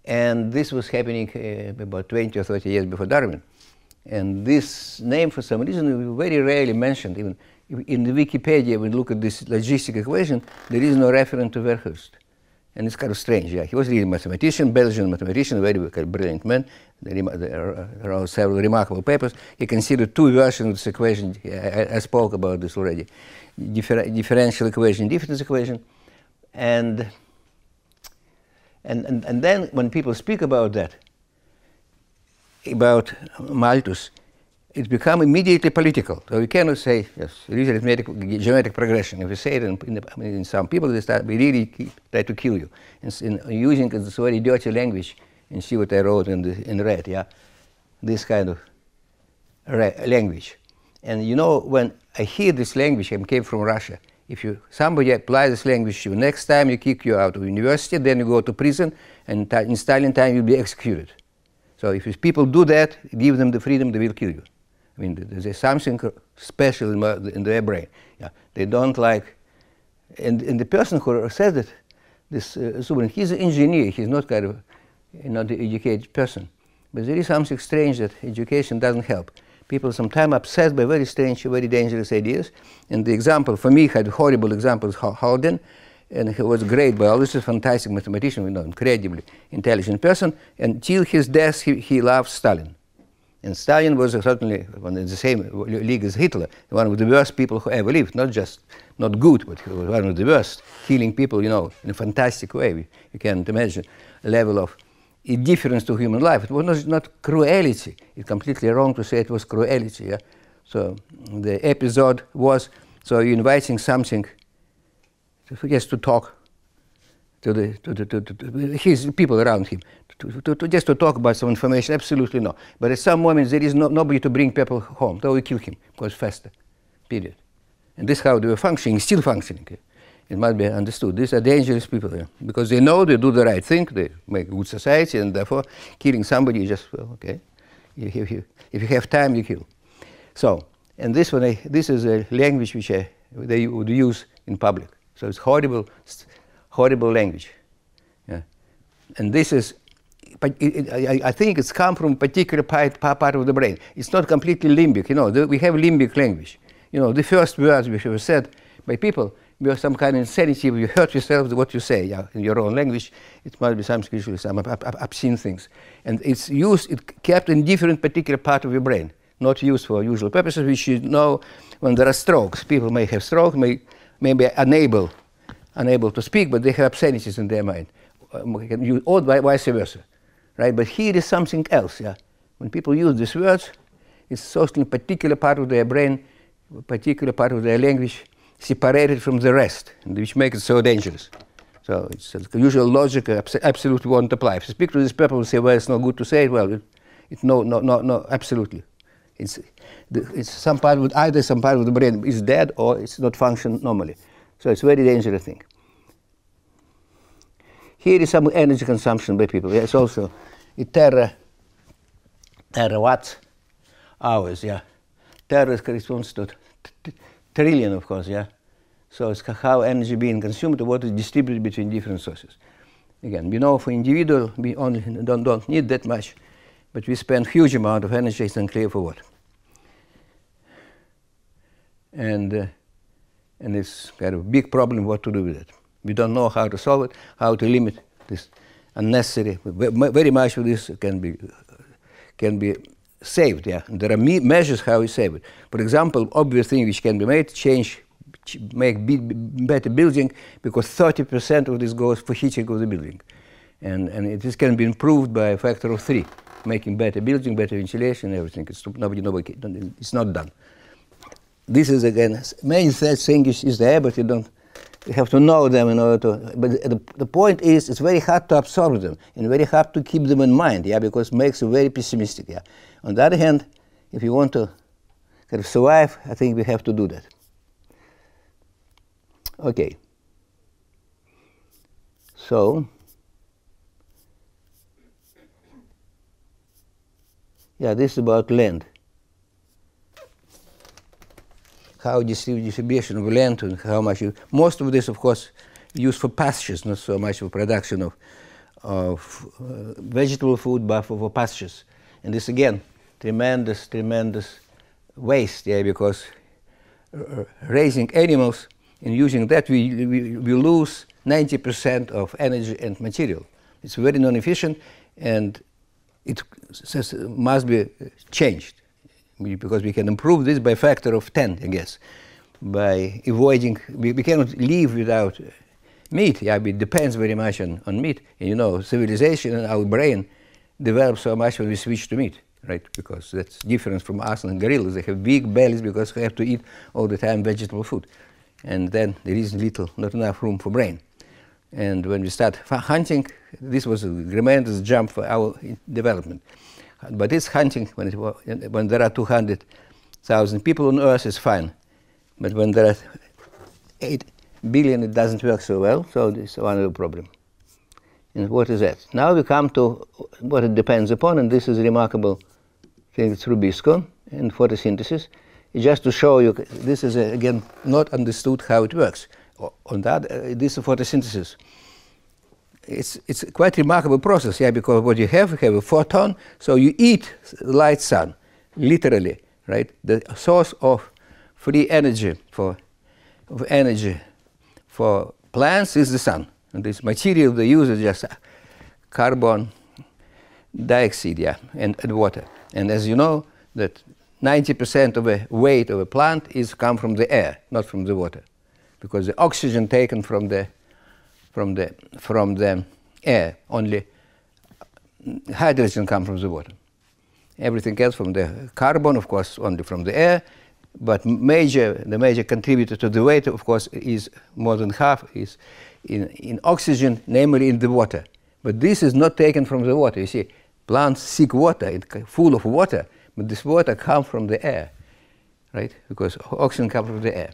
And this was happening about 20 or 30 years before Darwin. And this name, for some reason, very rarely mentioned. Even in the Wikipedia, when you look at this logistic equation, there is no reference to Verhulst. And it's kind of strange. Yeah, he was really a mathematician, Belgian mathematician, a very brilliant man. There are several remarkable papers. He considered two versions of this equation. I spoke about this already. Differential equation, difference equation. And then when people speak about that, about Malthus, it becomes immediately political. So we cannot say, yes, it is arithmetic geometric progression. If you say it in some people, they start, we really try to kill you. In using this very dirty language, and see what I wrote in red, yeah? This kind of language. And you know, when I hear this language, I came from Russia. If somebody apply this language to you, next time you kick you out of university, then you go to prison, and in Stalin time you'll be executed. So if people do that, give them the freedom, they will kill you. I mean, there's something special in their brain. Yeah. They don't like, and the person who said it, this Zubrin, he's an engineer. He's not kind of not an educated person. But there is something strange that education doesn't help. People sometimes obsessed by very strange, very dangerous ideas. And the example, for me, had horrible examples, Haldane, and he was a great biologist, fantastic mathematician, incredibly intelligent person. Until his death, he loved Stalin. And Stalin was certainly in the same league as Hitler, one of the worst people who ever lived, not just not good, but he was one of the worst, killing people, in a fantastic way. You can't imagine a level of indifference to human life. It was not cruelty. It's completely wrong to say it was cruelty. Yeah? So the episode was, so you're inviting something, to talk to his people around him, to just to talk about some information, absolutely no. But at some moment there is nobody to bring people home. They will kill him because faster, period. And this is how they were functioning, still functioning. It must be understood. These are dangerous people, because they know they do the right thing, they make a good society, and therefore killing somebody is just, well, okay. If you have time, you kill. So, and this is a language which they would use in public. So it's horrible language. Yeah. And this is, I think it's come from a particular part of the brain. It's not completely limbic. We have limbic language. The first words which were said by people were some kind of insanity. You hurt yourself what you say, in your own language. It must be some obscene things. And it's kept in different particular part of your brain, not used for usual purposes. We should know when there are strokes. People may have stroke, may be unable to speak, but they have obscenities in their mind. Or vice versa, right? But here is something else. Yeah, when people use these words, it's certainly a particular part of their brain, a particular part of their language, separated from the rest, which makes it so dangerous. So it's the usual logic absolutely won't apply. If you speak to these people and say, well, it's not good to say it, well, no, absolutely. It's some part of either some part of the brain is dead or it's not functioning normally. So it's a very dangerous thing. Here is some energy consumption by people. It's also tera watt hours. Yeah, tera corresponds to trillion, of course. Yeah, so it's how energy being consumed or what is distributed between different sources. Again, we know for individual we only don't need that much, but we spend huge amount of energy. It's unclear for what. And it's kind of a big problem what to do with it. We don't know how to solve it, how to limit this unnecessary. Very much of this can be saved. Yeah, and there are measures how we save it. For example, obvious thing which can be made: make better building, because 30% of this goes for heating of the building, and this can be improved by a factor of 3, making better building, better ventilation, everything. Nobody, it's not done. This is again many such things is there, but you have to know them in order to. But the point is, it's very hard to absorb them and very hard to keep them in mind. Yeah, because it makes you very pessimistic. Yeah. On the other hand, if you want to kind of survive, I think we have to do that. Okay. So, yeah, this is about land. How distribution of land and how much most of this, of course, used for pastures, not so much for production of vegetable food, but for pastures. And this again, tremendous waste, yeah, because raising animals and using that, we lose 90% of energy and material. It's very non-efficient, and it must be changed. Because we can improve this by a factor of 10, I guess, by avoiding, we cannot live without meat. Yeah, it depends very much on meat. And civilization and our brain develops so much when we switch to meat, right? Because that's different from us and gorillas. They have big bellies because they have to eat all the time vegetable food. And then there is not enough room for brain. And when we start hunting, this was a tremendous jump for our development. But it's hunting when there are 200,000 people on Earth is fine. But when there are 8 billion, it doesn't work so well. So this is one of the problems. And what is that? Now we come to what it depends upon, and this is a remarkable thing through Rubisco and photosynthesis. Just to show you, this is again not understood how it works. On that, this is photosynthesis. It's quite a remarkable process, yeah, because what you have a photon, so you eat light sun, literally, right? The source of free energy for plants is the sun, and this material they use is just carbon dioxide, yeah, and water. And as you know, that 90% of the weight of a plant come from the air, not from the water, because the oxygen taken from the air, only hydrogen comes from the water. Everything else from the carbon, of course, only from the air. But the major contributor to the weight, of course, is more than half is in oxygen, namely in the water. But this is not taken from the water. You see, plants seek water, it's full of water, but this water comes from the air, right? Because oxygen comes from the air.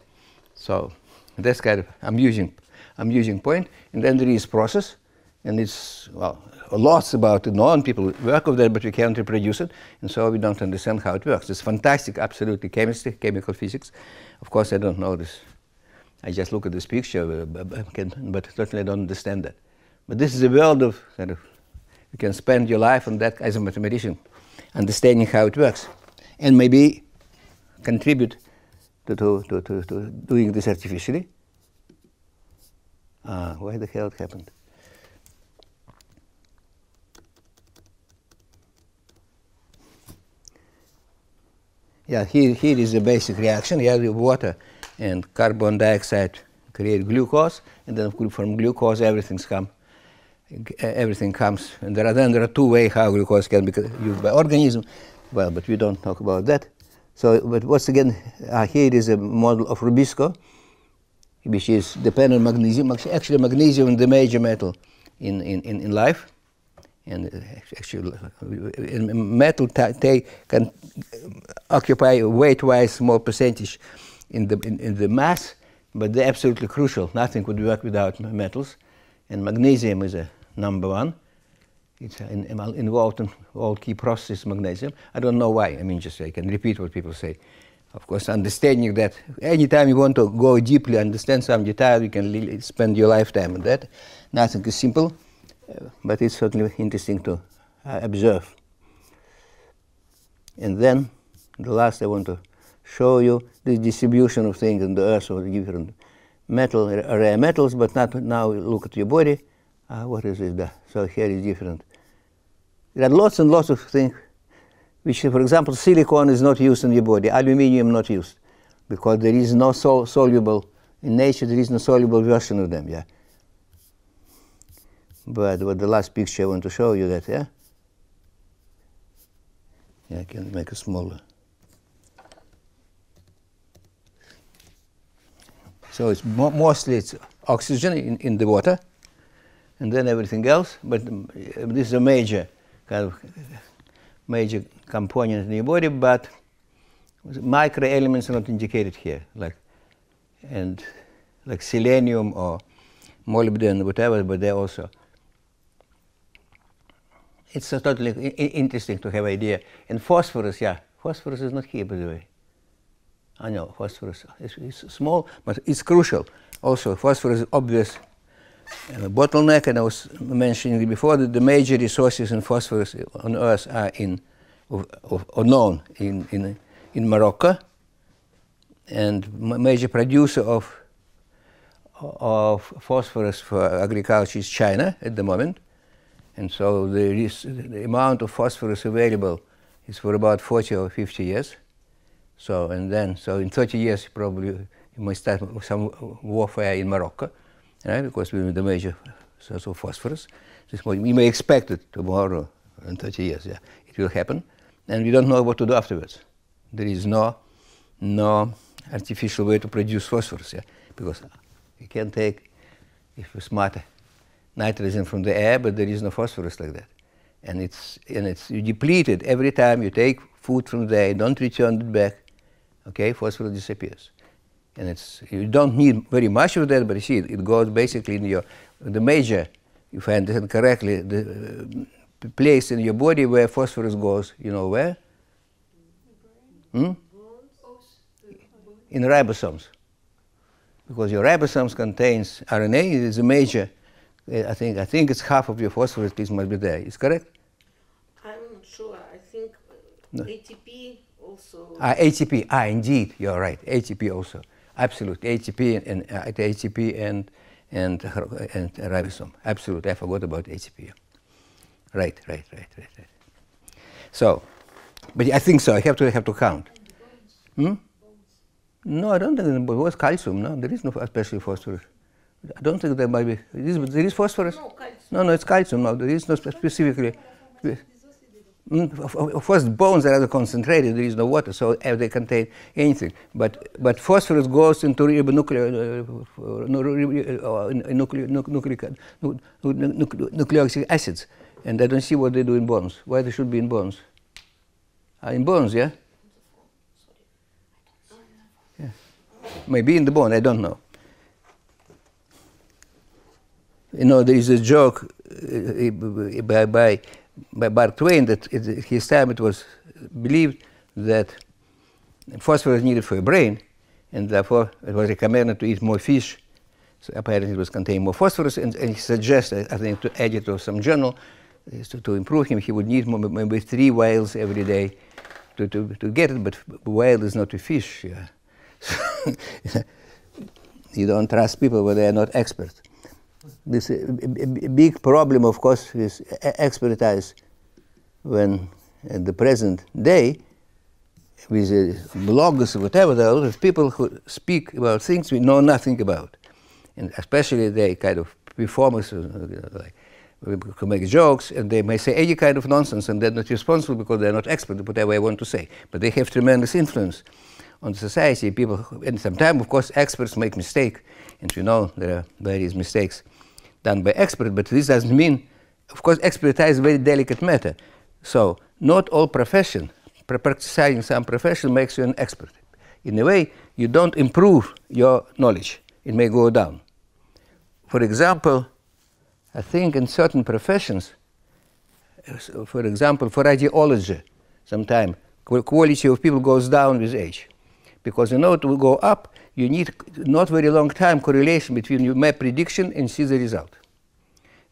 So that's kind of amusing point. And then there is process, and it's, well, lots about it known. People work with that, but we can't reproduce it, and so we don't understand how it works. It's fantastic, absolutely, chemistry, chemical physics. Of course, I don't know this. I just look at this picture, but certainly I don't understand that. But this is a world of kind of, you can spend your life on that as a mathematician, understanding how it works, and maybe contribute to doing this artificially. Why the hell it happened? Yeah, here is the basic reaction. You have water and carbon dioxide create glucose, and then from glucose everything comes. And there are two ways how glucose can be used by organism. Well, but we don't talk about that. So, but once again, here is a model of Rubisco, which is dependent on magnesium. Actually, magnesium is the major metal in life. And actually, metal can occupy weight-wise small percentage in the mass, but they're absolutely crucial. Nothing would work without metals, and magnesium is a number one. It's involved in all key processes. Magnesium. I don't know why. I mean, just I can repeat what people say. Of course, understanding that anytime you want to go deeply understand some detail, you can spend your lifetime on that. Nothing is simple. But it's certainly interesting to observe. And then, the last I want to show you the distribution of things in the Earth of the different rare metals, but not now look at your body. What is it? So here is different. There are lots and lots of things which, for example, silicon is not used in your body, aluminium not used, because there is no soluble, in nature there is no soluble version of them, yeah. But what the last picture I want to show you that, yeah? Yeah, I can make it smaller. So it's mostly it's oxygen in the water, and then everything else. But this is a major component in your body. But micro elements are not indicated here, like selenium or molybdenum, whatever. But they're also. It's totally interesting to have idea. And phosphorus, yeah, phosphorus is not here, by the way. I know phosphorus is small, but it's crucial. Also, phosphorus is obvious bottleneck, and I was mentioning before that the major resources in phosphorus on Earth are known in Morocco, and major producer of phosphorus for agriculture is China at the moment. And so the amount of phosphorus available is for about 40 or 50 years. So in 30 years probably you might start some warfare in Morocco, right? Because we're the major source of phosphorus. We may expect it tomorrow in 30 years. Yeah, it will happen, and we don't know what to do afterwards. There is no artificial way to produce phosphorus. Yeah, because you can take, if you're smarter, nitrogen from the air, but there is no phosphorus like that, and you deplete it every time you take food from there. You don't return it back. Okay, phosphorus disappears, and you don't need very much of that. But you see, it goes basically in the major, if I understand correctly, the place in your body where phosphorus goes. You know where? In ribosomes, because your ribosomes contains RNA. It is a major. I think it's half of your phosphorus piece must be there. Is correct? I'm not sure. I think ATP also. ATP. Indeed, you're right. ATP also. Absolutely. ATP and ribosome. Absolutely. I forgot about ATP. Right. So, but I think so. I have to count. No, I don't think it was calcium. No, there is no especially phosphorus. I don't think there might be. There is phosphorus. No, calcium. No, it's calcium. No, there is no specifically. Of course, bones are rather concentrated. There is no water, so they contain anything. But phosphorus goes into nucleic acids, and I don't see what they do in bones. Why they should be in bones? In bones, yeah? Yeah. Maybe in the bone. I don't know. You know, there is a joke by Mark Twain that at his time it was believed that phosphorus needed for a brain, and therefore it was recommended to eat more fish. So apparently it was containing more phosphorus, and he suggested, I think, to editor of some journal, to improve him, he would need maybe 3 whales every day to get it, but whale is not a fish. Yeah. You don't trust people when they are not experts. This a big problem, of course, is expertise when at the present day, with blogs or whatever, there are a lot of people who speak about things we know nothing about. And especially they kind of performers who make jokes, and they may say any kind of nonsense, and they're not responsible because they're not expert at whatever I want to say. But they have tremendous influence on society. People, and sometimes, of course, experts make mistakes, and you know there are various mistakes done by experts, but this doesn't mean, of course, expertise is a very delicate matter. So not all profession, practicing some profession makes you an expert. In a way, you don't improve your knowledge. It may go down. For example, I think in certain professions, for example, for radiology, sometimes quality of people goes down with age. Because in order to go up, you need not very long time correlation between your map prediction and see the result.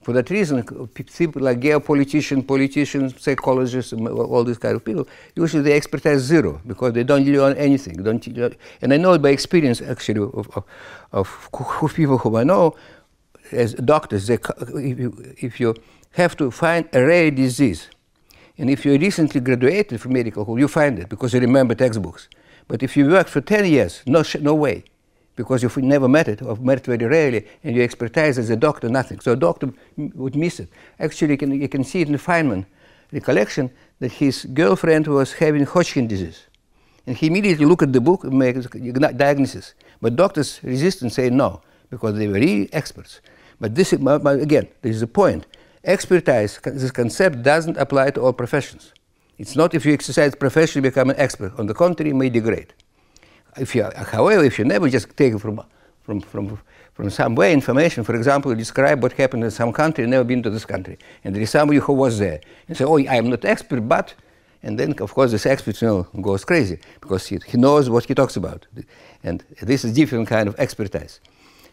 For that reason, people like geopoliticians, politicians, psychologists, all these kind of people, usually they expertise 0 because they don't learn anything. And I know it by experience, actually, of people whom I know as doctors. If you have to find a rare disease, and if you recently graduated from medical school, you find it because you remember textbooks. But if you work for 10 years, no way, because you've never met it, or met it very rarely, and you expertise as a doctor, nothing. So a doctor would miss it. Actually, you can see it in the Feynman recollection that his girlfriend was having Hodgkin disease. And he immediately looked at the book and made a diagnosis. But doctors resist and say no, because they were really experts. But this, again, there is a point. Expertise, this concept doesn't apply to all professions. It's not if you exercise professionally become an expert. On the contrary, it may degrade. However, if you never just take it from some way information, for example, you describe what happened in some country, never been to this country, and there is somebody who was there, and say, oh, I am not expert, but, and then of course this expert goes crazy because he knows what he talks about, and this is different kind of expertise.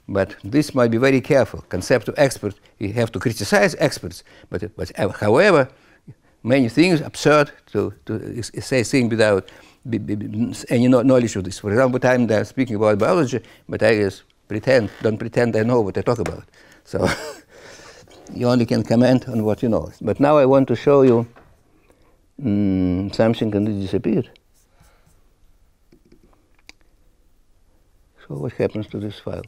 But this might be very careful. Concept of expert, you have to criticize experts, but however, many things absurd to say things without any knowledge of this. For example, I'm speaking about biology, but I just don't pretend I know what I talk about. So you only can comment on what you know. But now I want to show you something, and it disappeared. So what happens to this file?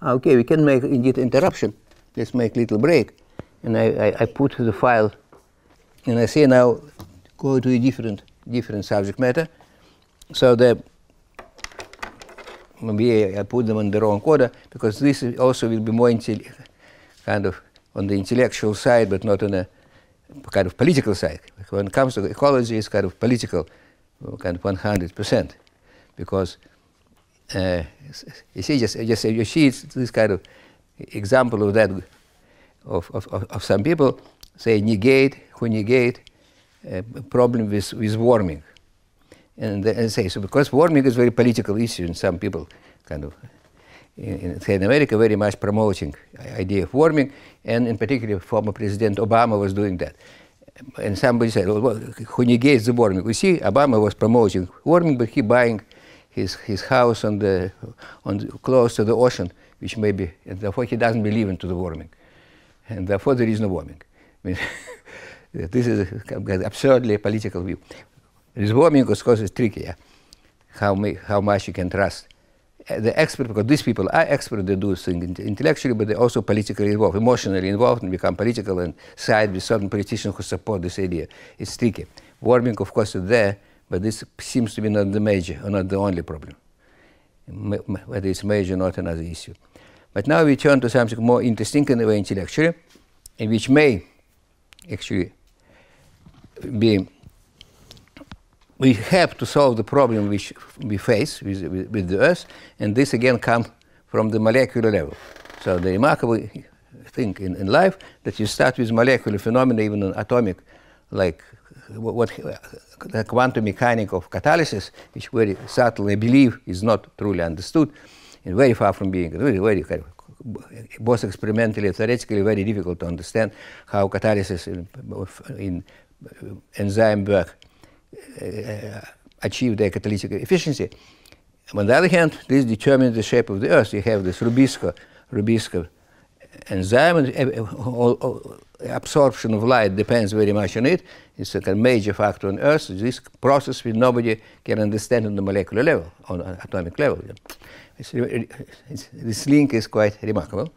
Okay, we can make indeed interruption. Let's make a little break. And I put the file, and I say now go to a different subject matter. So maybe I put them in the wrong order, because this also will be more kind of on the intellectual side, but not on a kind of political side. When it comes to ecology, it's kind of political, kind of 100%, because you see, you see this kind of example of that, of some people say who negate a problem with warming, and they say so because warming is a very political issue, and some people kind of in America very much promoting idea of warming, and in particular former President Obama was doing that. And somebody said, well, who negates the warming? We see Obama was promoting warming, but he buying his house close to the ocean, which may be, and therefore he doesn't believe into the warming, and therefore there is no warming. I mean, this is an absurdly political view. This warming, of course, is tricky. Yeah? How much you can trust the expert, because these people are experts, they do things intellectually, but they're also politically involved, emotionally involved, and become political and side with certain politicians who support this idea. It's tricky. Warming, of course, is there, but this seems to be not the major or not the only problem. Whether it's major or not, another issue. But now we turn to something more interesting in a way intellectually, and which may actually be, we have to solve the problem which we face with the Earth, and this again comes from the molecular level. So the remarkable thing in life that you start with molecular phenomena, even in atomic, like the quantum mechanics of catalysis, which very subtle, I believe, is not truly understood, and very far from being very kind of, both experimentally and theoretically very difficult to understand how catalysis in enzyme work achieve their catalytic efficiency. On the other hand, this determines the shape of the Earth. You have this Rubisco enzyme, and absorption of light depends very much on it. It's a major factor on Earth. This process which nobody can understand on the molecular level, on atomic level. This link is quite remarkable.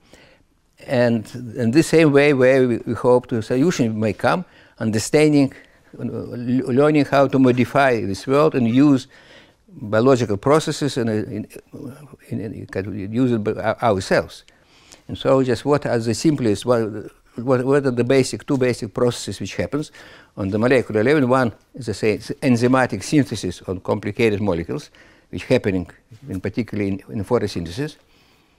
And in the same way where we hope to solution may come, understanding, learning how to modify this world and use biological processes and use it by ourselves. And so just what are the simplest, what are the two basic processes which happens on the molecular level? One is, I say, enzymatic synthesis on complicated molecules, which happening in particularly in photosynthesis.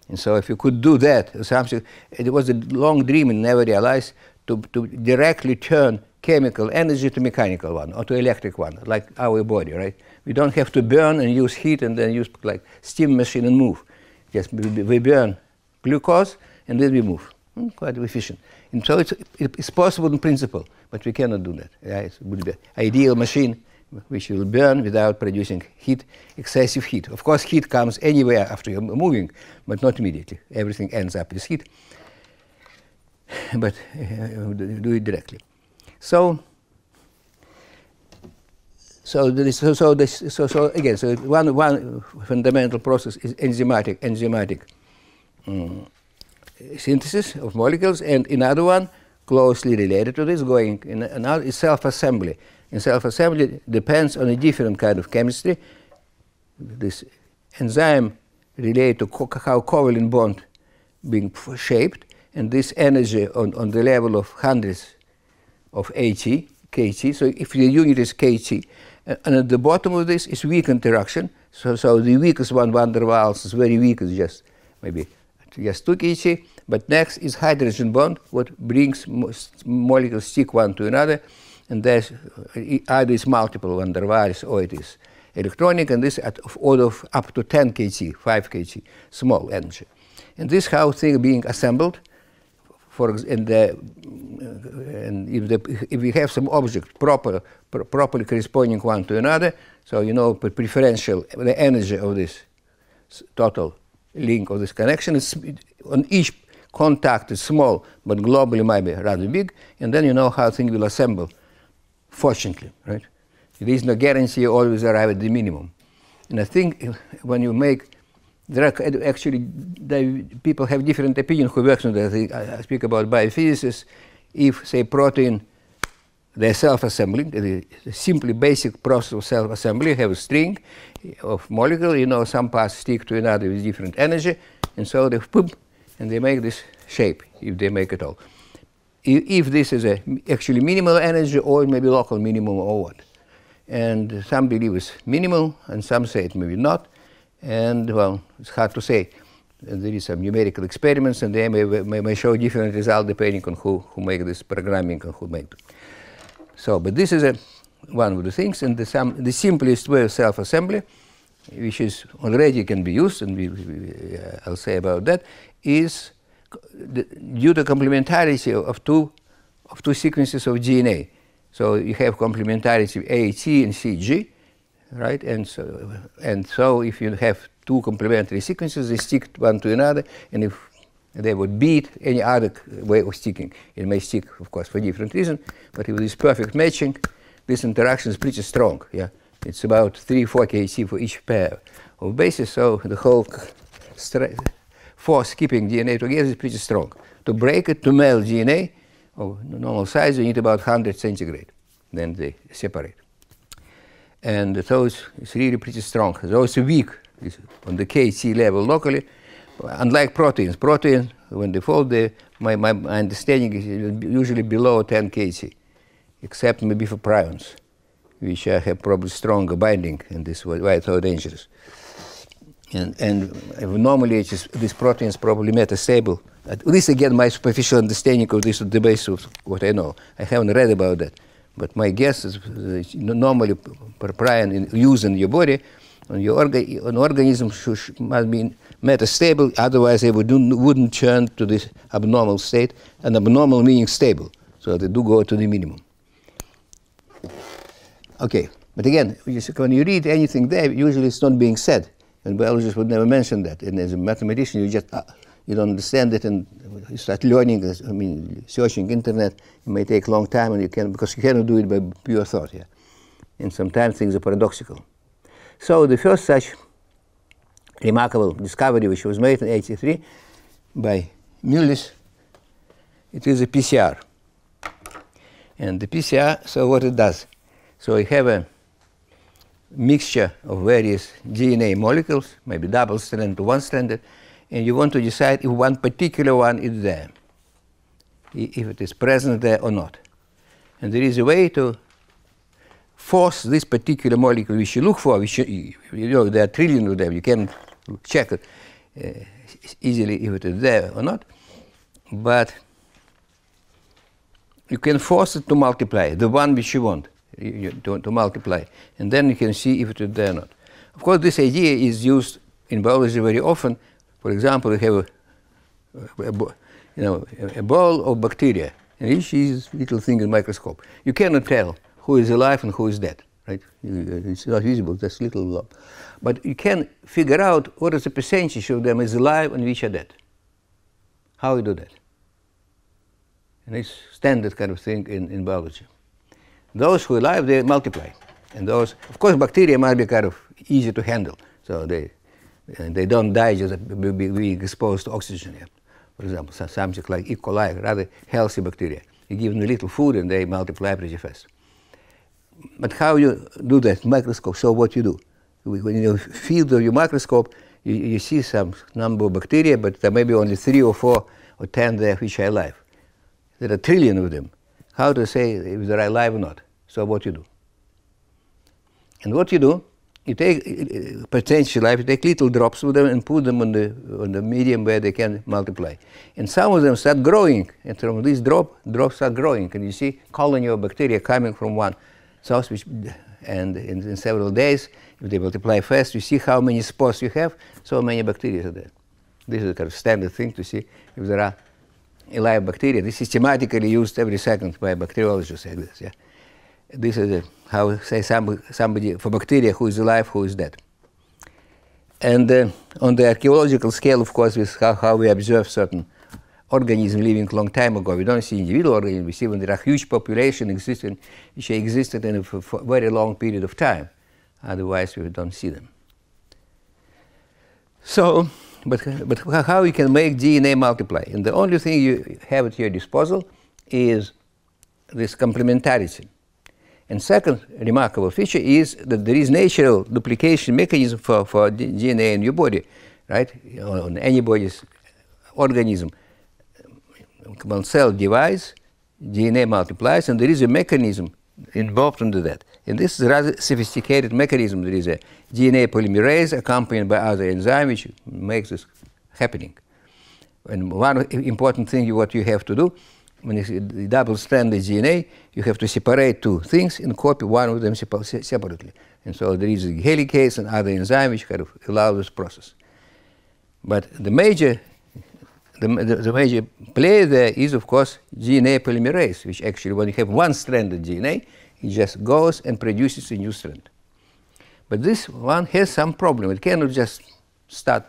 And so if you could do that, something, it was a long dream and never realized, to directly turn chemical energy to mechanical one or to electric one, like our body, right? We don't have to burn and use heat and then use like steam machine and move. Just we burn glucose and then we move. Quite efficient. And so it's possible in principle, but we cannot do that. Yeah, it would be an ideal machine which will burn without producing heat, excessive heat. Of course, heat comes anywhere after you're moving, but not immediately. Everything ends up with heat, but do it directly. So again, one fundamental process is enzymatic synthesis of molecules, and another one closely related to this, going in another is self-assembly. And self-assembly depends on a different kind of chemistry. This enzyme related to how covalent bond being shaped, and this energy on the level of hundreds of kT. So if the unit is kT, and at the bottom of this is weak interaction. So the weakest one, van der Waals, is very weak, it's just maybe just 2 kT. But next is hydrogen bond, what brings molecules stick one to another, and there's either it's multiple van der Waals or it is electronic, and this at of order of up to 10 kT, 5 kT, small energy. And this how things being assembled. And if we have some object properly corresponding one to another, so you know preferential the energy of this total link of this connection is on each contact is small, but globally might be rather big, and then you know how things will assemble. Fortunately, right? There is no guarantee you always arrive at the minimum. And I think when you make, there are actually people have different opinion who works on that. I speak about biophysicists. If say protein, they're self-assembling, the simply basic process of self-assembly, have a string of molecule, you know, some parts stick to another with different energy, and so they boom, and they make this shape, if they make it all. If this is actually minimal energy or maybe local minimum or what. And some believe it's minimal, and some say it maybe not. And well, it's hard to say. There is some numerical experiments, and they may show different results depending on who make this programming and who make it. So, but this is one of the things, and the simplest way of self-assembly, which is already can be used, and I'll say about that, is due to complementarity of two sequences of DNA. So you have complementarity A, T, and C, G, right? And so if you have two complementary sequences, they stick one to another, and if they would beat any other way of sticking, it may stick, of course, for different reasons. But with this perfect matching, this interaction is pretty strong. Yeah, It's about 3-4 kc for each pair of bases, so the whole force keeping DNA together is pretty strong. To break it to male DNA of normal size, you need about 100 centigrade. Then they separate. And those is really pretty strong. Those are weak on the Kc level locally, unlike proteins. Proteins, when they fold, my understanding is usually below 10 Kc, except maybe for prions, which have probably stronger binding, and this is why it's so dangerous. And normally these proteins probably metastable. At least again, my superficial understanding of this is the basis of what I know. I haven't read about that. But my guess is normally per prion used in your body, an organism must be metastable, otherwise they wouldn't turn to this abnormal state, and abnormal meaning stable. So they do go to the minimum. Okay, but again, when you read anything there, usually it's not being said. And biologists would never mention that. And as a mathematician, you just you don't understand it, and you start learning. I mean, searching internet, it may take a long time, and because you cannot do it by pure thought. Yeah, and sometimes things are paradoxical. So the first such remarkable discovery, which was made in '83 by Mullis, it is a PCR. And the PCR, so what it does? So you have a mixture of various DNA molecules, maybe double-stranded to one-stranded, and you want to decide if one particular one is there, if it is present there or not. And there is a way to force this particular molecule which you look for, which you know there are trillions of them, you can check it easily if it is there or not, but you can force it to multiply, the one which you want to multiply, and then you can see if it is there or not. Of course, this idea is used in biology very often. For example, you have a ball of bacteria, and each is little thing in microscope. You cannot tell who is alive and who is dead, right? It's not visible, that's little blob. But you can figure out what is the percentage of them is alive and which are dead. How you do that? And it's standard kind of thing in biology. Those who are alive, they multiply. And those, of course, bacteria might be kind of easy to handle. So they don't die just being exposed to oxygen. Yeah. For example, something like E. coli, rather healthy bacteria. You give them a little food and they multiply pretty fast. But how you do that? Microscope. So what you do? When you field of your microscope, you see some number of bacteria, but there may be only 3 or 4 or 10 there which are alive. There are a trillion of them. How to say if they're alive or not? So what you do? And what you do, you take potential life, you take little drops of them and put them on the medium where they can multiply. And some of them start growing, and from these drops start growing, and you see colony of bacteria coming from one source, and in several days, if they multiply fast, you see how many spores you have, so many bacteria are there. This is a kind of standard thing to see if there are alive bacteria. This is systematically used every second by bacteriologists like this. Yeah? This is how say somebody for bacteria who is alive, who is dead. And on the archaeological scale, of course, is how we observe certain organisms living a long time ago. We don't see individual organisms. We see when there are huge populations existing, which existed in a very long period of time. Otherwise, we don't see them. So, but how you can make DNA multiply? And the only thing you have at your disposal is this complementarity. And second remarkable feature is that there is natural duplication mechanism for DNA in your body, right? On anybody's organism, one cell divides, DNA multiplies, and there is a mechanism involved into that. And this is a rather sophisticated mechanism. There is a DNA polymerase accompanied by other enzyme which makes this happening. And one important thing what you have to do, when you see the double-stranded DNA, you have to separate two things and copy one of them separately. And so there is a helicase and other enzyme which kind of allow this process. But the major player there is, of course, DNA polymerase, which actually, when you have one-stranded DNA, it just goes and produces a new strand. But this one has some problem. It cannot just start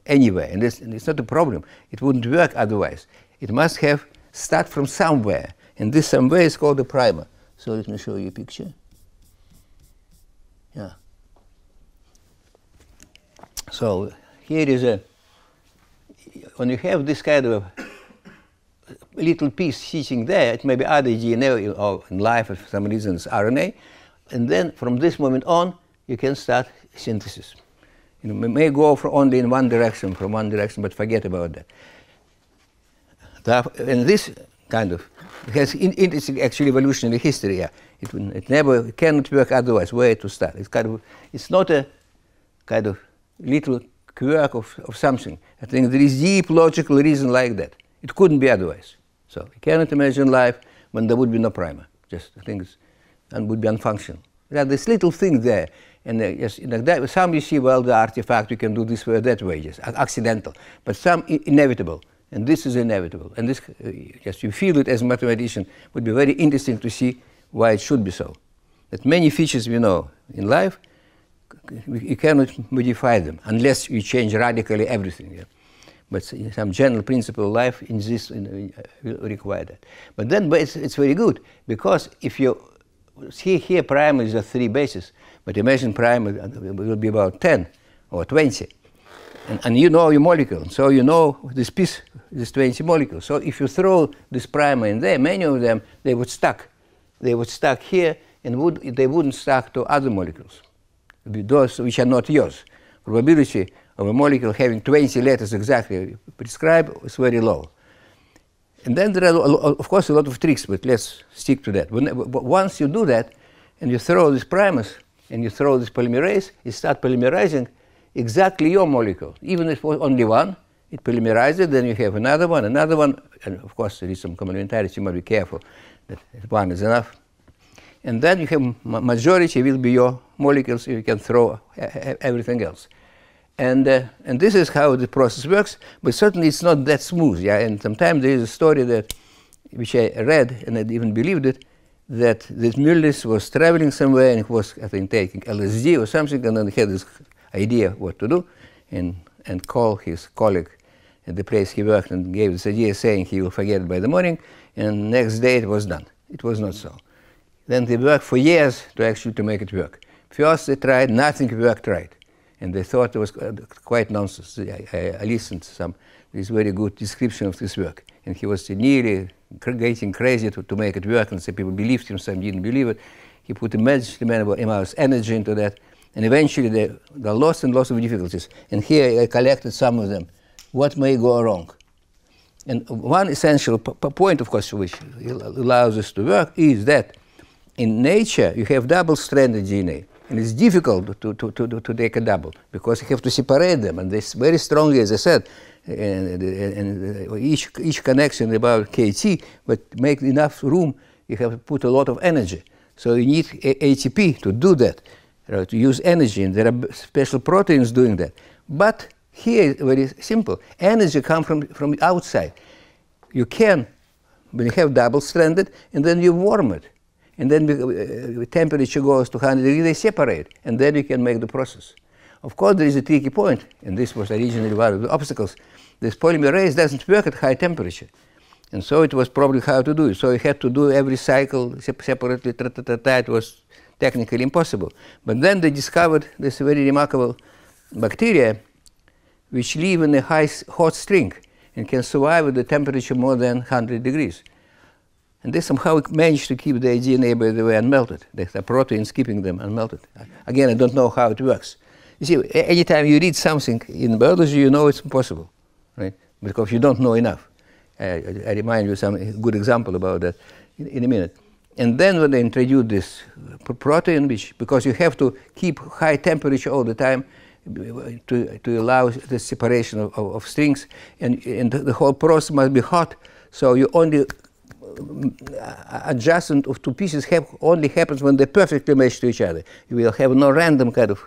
anywhere, and it's not a problem. It wouldn't work otherwise. It must have start from somewhere, and this somewhere is called a primer. So let me show you a picture. Yeah. So here is a, when you have this kind of little piece sitting there, it may be other DNA or in life, for some reason it's RNA, and then from this moment on, you can start synthesis. You know, it may go for only in one direction, from one direction, but forget about that. And this kind of has interesting actually evolutionary history. Yeah. It never cannot work otherwise. Where to start? It's kind of, it's not a kind of little quirk of something. I think there is deep logical reason like that. It couldn't be otherwise. So you cannot imagine life when there would be no primer. Just I think and would be unfunctional. There are this little thing there, and yes, that, some you see, well, the artifact you can do this way or that way, just accidental, but some inevitable. And this is inevitable. And this, yes, you feel it as a mathematician, would be very interesting to see why it should be so. That many features we know in life, you cannot modify them unless you change radically everything. Yeah? But some general principle of life insists will require that. But then it's very good, because if you see here primer is a 3 bases, but imagine primer will be about 10 or 20. And you know your molecule, so you know this piece, this 20 molecules. So if you throw this primer in there, many of them, they would stuck. They would stuck here, and they wouldn't stuck to other molecules, those which are not yours. Probability of a molecule having 20 letters exactly prescribed is very low. And then there are, of course, a lot of tricks, but let's stick to that. Once you do that, and you throw these primers, and you throw this polymerase, you start polymerizing exactly your molecule. Even if it was only one, it polymerizes, then you have another one, and of course there is some complementarity, you must be careful that one is enough. And then you have majority will be your molecules, so you can throw everything else. And this is how the process works, but certainly it's not that smooth. Yeah? And sometimes there is a story that, which I read, and I even believed it, that this Mullis was traveling somewhere, and he was, I think, taking LSD or something, and then he had this idea what to do, and called his colleague at the place he worked and gave this idea, saying he will forget it by the morning, and next day it was done. It was not so. Then they worked for years to make it work. First they tried, nothing worked right, and they thought it was quite nonsense. I listened to some this very good description of this work, and he was nearly getting crazy to make it work, and some people believed him, some didn't believe it. He put immense amount of energy into that, and eventually there are lots and lots of difficulties. And here I collected some of them. What may go wrong? And one essential point, of course, which allows us to work is that in nature you have double-stranded DNA, and it's difficult to take a double because you have to separate them, and this very strongly, as I said, and each connection about KT, but make enough room, you have to put a lot of energy. So you need ATP to do that. To use energy, and there are special proteins doing that. But here, very simple. Energy comes from outside. You can, when you have double-stranded, and then you warm it. And then the temperature goes to 100 degrees, they separate, and then you can make the process. Of course, there is a tricky point, and this was originally one of the obstacles. This polymerase doesn't work at high temperature. And so it was probably how to do it. So you had to do every cycle separately, it was technically impossible. But then they discovered this very remarkable bacteria which live in a hot string and can survive at the temperature more than 100 degrees. And they somehow managed to keep the DNA, by the way, unmelted. There are proteins keeping them unmelted. Again, I don't know how it works. You see, anytime you read something in biology, you know it's impossible, right? Because you don't know enough. I remind you some good example about that in a minute. And then when they introduced this protein, because you have to keep high temperature all the time to allow the separation of strings, and the whole process must be hot, so you only adjustment of two pieces only happens when they perfectly match to each other. You will have no random kind of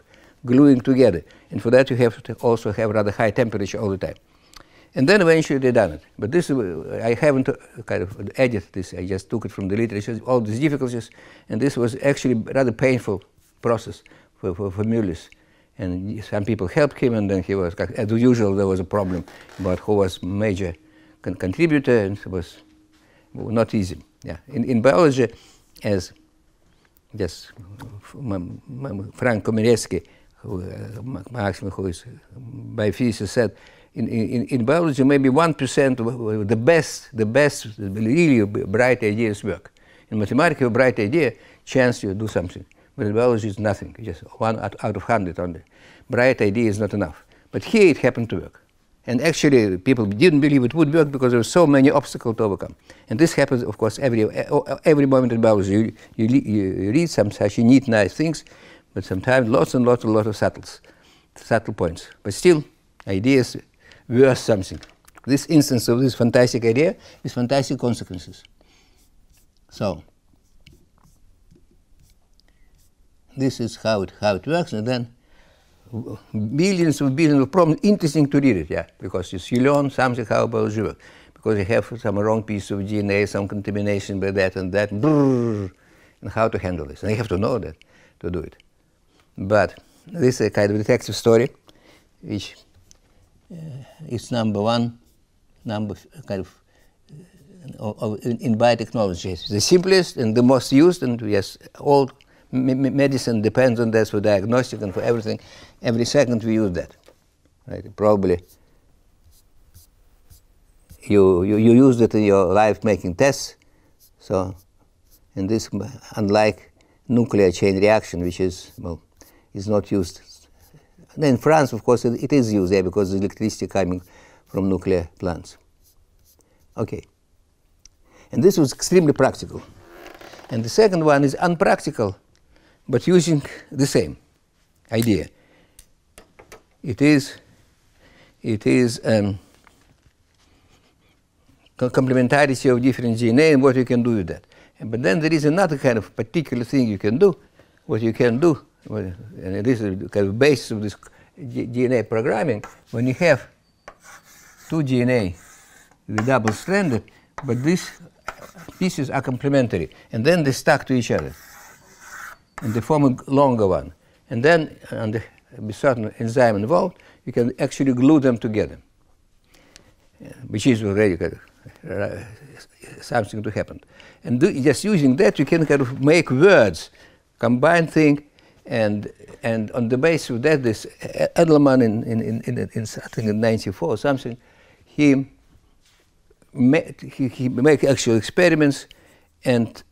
gluing together, and for that you have to also have rather high temperature all the time. And then eventually they done it. But this, I haven't kind of edited this, I just took it from the literature, all these difficulties, and this was actually a rather painful process for Mullis. And some people helped him, and then he was, as usual, there was a problem about who was major contributor, and it was not easy. Yeah. In biology, as Just Frank Komirecki, who is biophysicist, said in biology maybe 1% of the best really bright ideas work. In mathematics, a bright idea, chance you do something. But in biology, it's nothing. Just 1 out of 100 only. Bright idea is not enough. But here it happened to work. And actually, people didn't believe it would work because there were so many obstacles to overcome. And this happens, of course, every moment in biology. You read some such neat, nice things, but sometimes lots of subtle points. But still, ideas worth something. This instance of this fantastic idea is fantastic consequences. So, this is how it works, and then billions of problems. Interesting to read it, yeah, because you learn something how biology works. Because you have some wrong piece of DNA, some contamination by that and that, and how to handle this. And you have to know that to do it. But this is a kind of detective story, which is number one, in biotechnology. It's the simplest and the most used, and yes, all medicine depends on that for diagnostic and for everything. Every second we use that. Right? Probably you use it in your life making tests. So, and this, unlike nuclear chain reaction, which is not used. And in France, of course, it is used there because of electricity coming from nuclear plants. Okay. And this was extremely practical. And the second one is unpractical, but using the same idea. It is complementarity of different DNA and what you can do with that. But then there is another kind of particular thing you can do. What you can do, and this is the kind of basis of this DNA programming, when you have two DNA, the double-stranded, but these pieces are complementary, and then they stuck to each other, and they form a longer one. And then, with certain enzyme involved, you can actually glue them together, which is already kind of something to happen. And just using that, you can kind of make words, combine thing, and on the basis of that, this Edelman in I think in '94 or something, he make actual experiments, and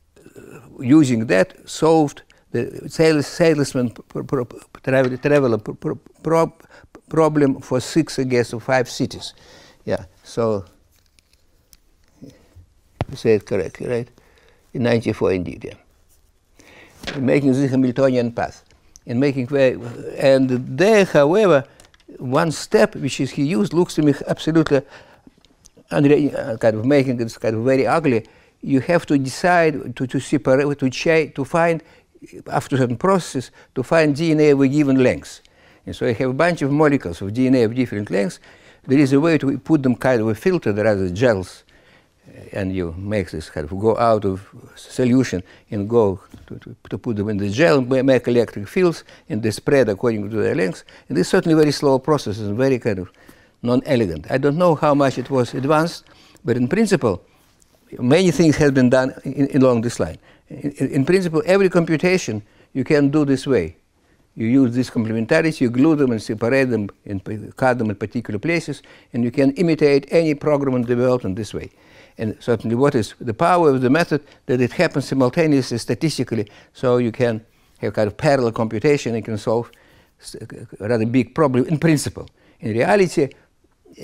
using that solved the salesman traveler problem for 6, I guess, or 5 cities. Yeah, so you say it correctly, right? In '94, indeed, yeah. Making the Hamiltonian path, and there, however, one step which is he used looks to me absolutely kind of making it kind of very ugly. You have to decide to separate, to find, after certain processes, to find DNA of a given length. And so you have a bunch of molecules of DNA of different lengths. There is a way to put them kind of a filter, there are gels, and you make this kind of go out of solution and go to put them in the gel, make electric fields, and they spread according to their lengths. And this is certainly a very slow process and very kind of non-elegant. I don't know how much it was advanced, but in principle, many things have been done along this line. In principle, every computation you can do this way. You use this complementarity, you glue them and separate them and cut them in particular places, and you can imitate any program in development this way. And certainly what is the power of the method, that it happens simultaneously statistically, so you can have kind of parallel computation and can solve a rather big problem in principle. In reality,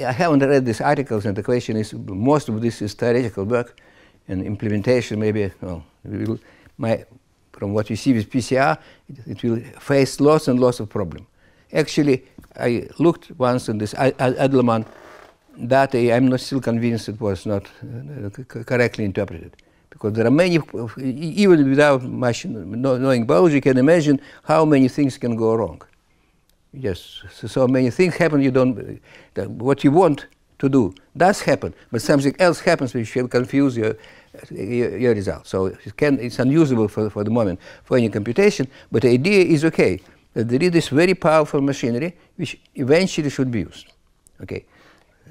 I haven't read these articles, and the question is, most of this is theoretical work, and implementation maybe, well, from what you see with PCR, it will face lots and lots of problems. Actually, I looked once on this Edelman data. I'm not still convinced it was not correctly interpreted, because there are many, even without much knowing biology, you can imagine how many things can go wrong. Yes, so many things happen. You don't, what you want to do does happen, but something else happens which will confuse your result. So it's unusable for the moment for any computation, but the idea is okay, that there is this very powerful machinery which eventually should be used. Okay,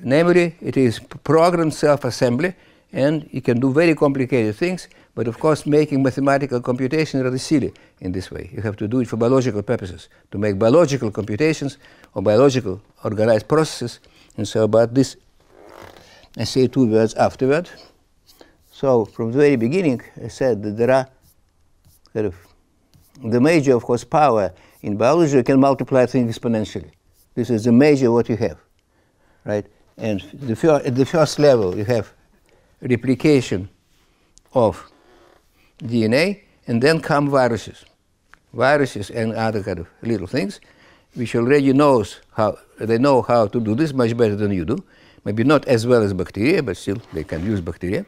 namely, it is programmed self-assembly, and you can do very complicated things, But of course, making mathematical computation is rather silly in this way. You have to do it for biological purposes, to make biological computations or biological organized processes. And so about this, I say 2 words afterward. So from the very beginning, I said that there are kind of the major, of course, power in biology. You can multiply things exponentially. This is the major what you have, right? And at the first level, you have replication of DNA, and then come viruses. Viruses and other kind of little things, which already know how to do this much better than you do. Maybe not as well as bacteria, but still they can use bacteria.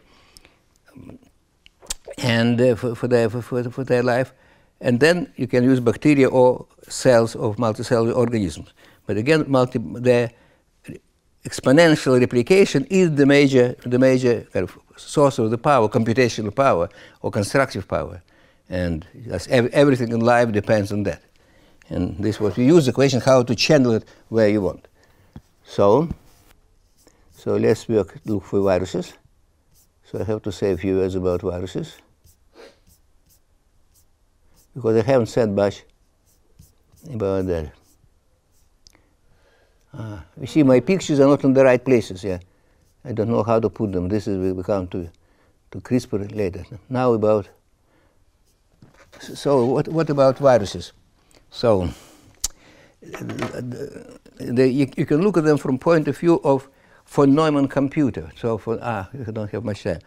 And for their life. And then you can use bacteria or cells of multicellular organisms. But again, the exponential replication is the major kind of source of the power, computational power or constructive power. And everything in life depends on that. And this is what we use the question how to channel it where you want. So let's look for viruses. So I have to say a few words about viruses, because I haven't said much about that. You see, my pictures are not in the right places. Yeah, I don't know how to put them. This is we come to CRISPR later. Now about. So what about viruses? So you can look at them from point of view of von Neumann computer. So you don't have much time.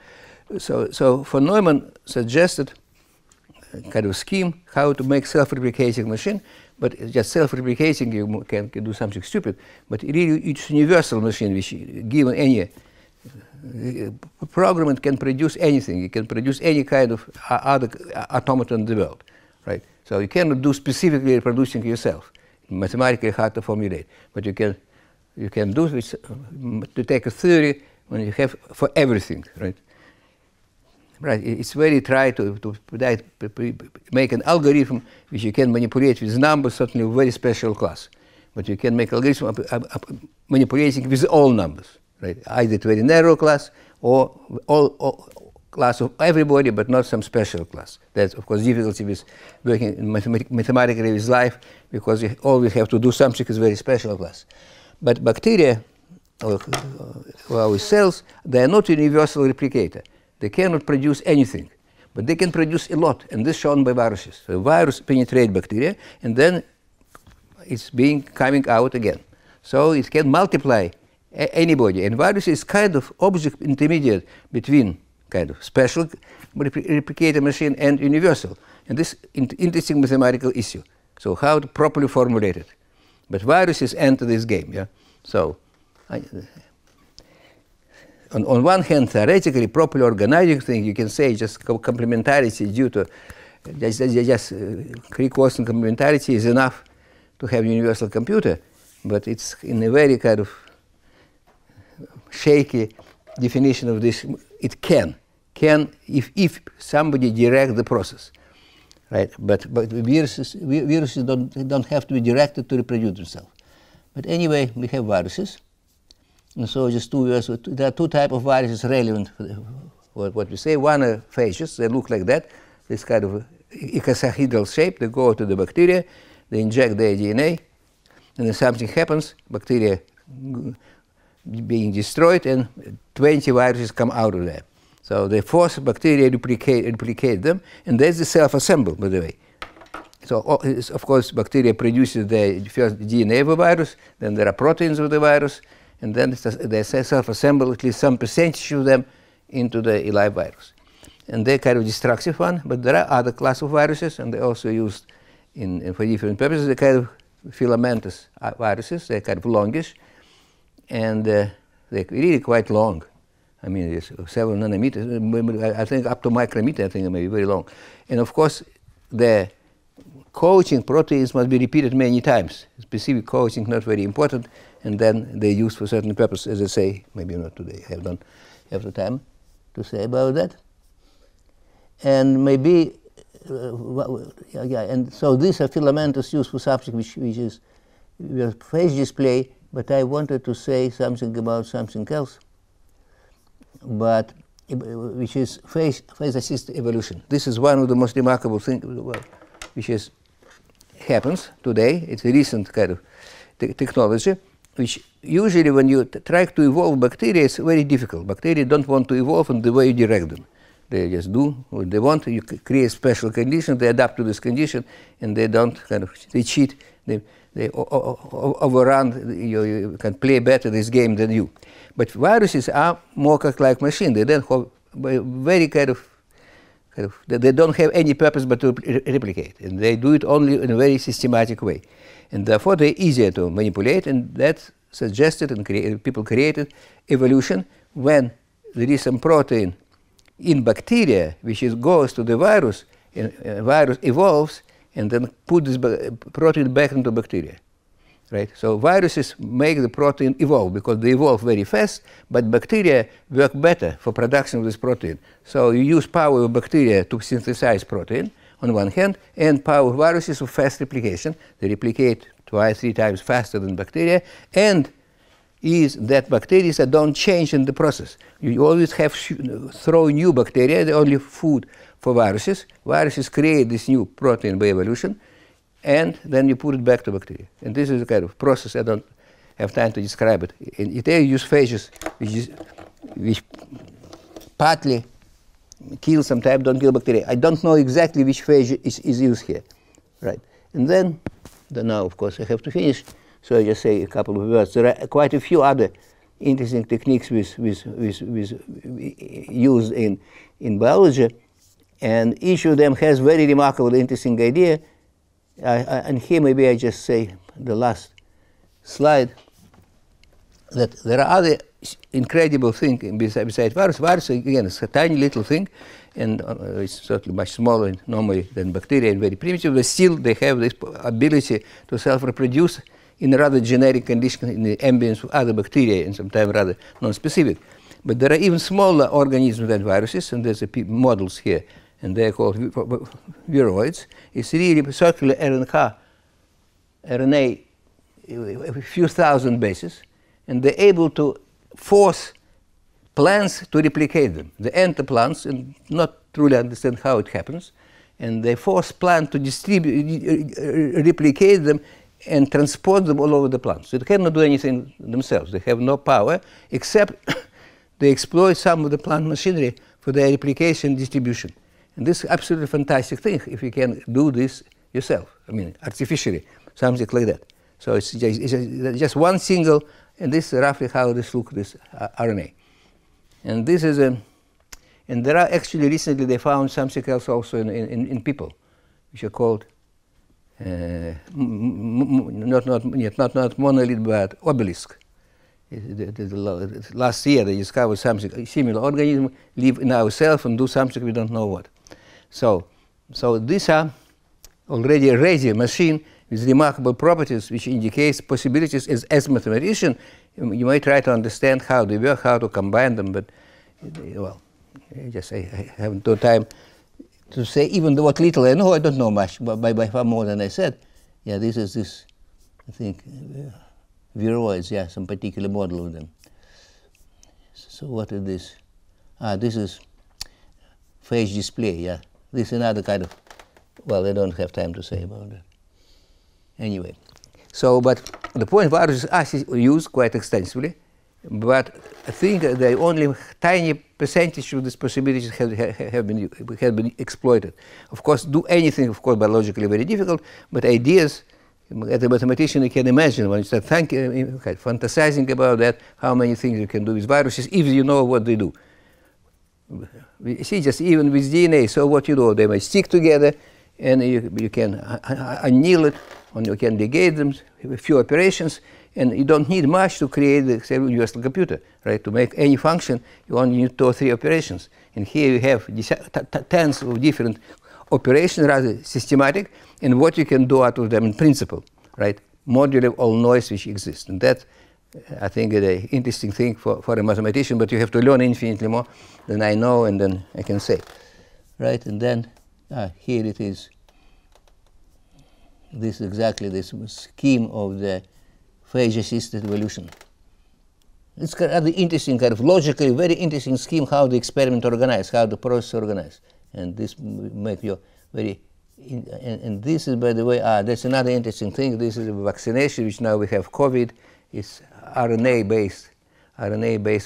So von Neumann suggested a kind of scheme how to make self-replicating machine, but just self-replicating you can do something stupid, but really it's a universal machine which given any program it can produce anything. You can produce any kind of other automaton in the world, right? So you cannot do specifically reproducing yourself. Mathematically hard to formulate, but you can do it to take a theory when you have for everything, right? Right. It's very try to make an algorithm which you can manipulate with numbers, certainly a very special class. But you can make algorithm manipulating with all numbers, right? Either a very narrow class or all class of everybody, but not some special class. That's of course difficulty with working mathematically with life, because you always have to do something is very special class. But bacteria or our cells, they are not a universal replicator. They cannot produce anything, but they can produce a lot, and this is shown by viruses. So a virus penetrates bacteria, and then it's coming out again. So it can multiply anybody, and virus is kind of object intermediate between kind of special replicator machine and universal. And this interesting mathematical issue. So how to properly formulate it. But viruses enter this game, yeah? So on one hand, theoretically, properly organizing thing, you can say just complementarity due to just Crick-Watson complementarity is enough to have a universal computer, but it's in a very kind of shaky definition of this. It can if somebody direct the process, right? But viruses don't have to be directed to reproduce themselves. But anyway, we have viruses. And so just 2 years, there are 2 types of viruses relevant for what we say. One are phages, they look like that, this kind of icosahedral shape. They go to the bacteria, they inject their DNA, and then something happens, bacteria being destroyed, and 20 viruses come out of there. So they force bacteria to replicate them, and there's the self-assemble, by the way. So of course, bacteria produces the first DNA of a virus, then there are proteins of the virus, and then they self-assemble at least some percentage of them into the live virus. And they're kind of destructive one, but there are other class of viruses, and they're also used for different purposes. They're kind of filamentous viruses, they're kind of longish, and they're really quite long. I mean, it's several nanometers, I think up to micrometer, I think it may be very long. And of course, the coaching proteins must be repeated many times. Specific coaching not very important, and then they use for certain purpose, as I say, maybe not today, I don't have the time to say about that. And maybe, and so these are filamentous used for subject which is phase display, but I wanted to say something about something else. But which is phase-assisted evolution. This is one of the most remarkable things which happens today. It's a recent kind of technology, which usually when you try to evolve bacteria, it's very difficult. Bacteria don't want to evolve in the way you direct them. They just do what they want. You create special conditions, they adapt to this condition, and they don't they cheat. They overrun. You can play better this game than you. But viruses are more like machines. They don't have very they don't have any purpose but to replicate, and they do it only in a very systematic way, and therefore they're easier to manipulate. And that suggested and people created evolution when there is some protein in bacteria which goes to the virus, and virus evolves and then put this protein back into bacteria. Right? So viruses make the protein evolve because they evolve very fast, but bacteria work better for production of this protein. So you use power of bacteria to synthesize protein on one hand, and power of viruses for fast replication. They replicate 2-3 times faster than bacteria, and is that bacteria that don't change in the process. You always have throw new bacteria, the only food for viruses. Viruses create this new protein by evolution, and then you put it back to bacteria. And this is the kind of process. I don't have time to describe it. In Italy, you use phages which partly kill, sometimes don't kill bacteria. I don't know exactly which phage is used here. Right? And then now, of course, I have to finish. So I just say a couple of words. There are quite a few other interesting techniques used in biology, and each of them has very remarkable, interesting idea. And here maybe I just say the last slide, that there are other incredible things besides virus. Virus, again, is a tiny little thing, and it's certainly much smaller normally than bacteria and very primitive, but still they have this ability to self-reproduce in a rather generic condition in the ambience of other bacteria, and sometimes rather non-specific. But there are even smaller organisms than viruses, and there's models here, and they're called viroids. It's really circular RNA, a few thousand bases, and they're able to force plants to replicate them. They enter plants and not truly understand how it happens, and they force plants to replicate them and transport them all over the plant. So they cannot do anything themselves. They have no power, except they exploit some of the plant machinery for their replication and distribution. And this is absolutely fantastic thing if you can do this yourself, I mean, artificially, something like that. So it's just one single, and this is roughly how this looks, this RNA. And this is and there are actually recently they found something else also in people, which are called not monolith, but obelisk. Last year they discovered something, similar organism live in ourselves and do something we don't know what. So these are already a radio machine with remarkable properties which indicates possibilities. As a mathematician, you might try to understand how they work, how to combine them, but well, I haven't no time to say even what little I know. I don't know much, but by far more than I said. Yeah, this is I think, viroids, yeah, some particular model of them. So what is this? This is phage display, yeah. This is another kind of, well, I don't have time to say about that. Anyway, so, but the point, viruses are used quite extensively, but I think the only tiny percentage of these possibilities have been exploited. Of course, do anything, of course, biologically very difficult, but ideas, as a mathematician, you can imagine when you start fantasizing about that, how many things you can do with viruses if you know what they do. We see just even with DNA, so what you do, they may stick together, and you can anneal it, or you can ligate them, a few operations, and you don't need much to create the universal computer, right? To make any function, you only need 2 or 3 operations. And here you have tens of different operations, rather systematic, and what you can do out of them in principle, right? Modular all noise which exists. And that, I think, is an interesting thing for a mathematician, but you have to learn infinitely more than I know and then I can say, right? And then here it is. This is exactly this scheme of the phage-assisted evolution. It's kind of interesting, kind of logically very interesting scheme how the experiment organized, how the process organized, and this make you very. And this is, by the way, that's another interesting thing. This is a vaccination, which now we have COVID. It's RNA-based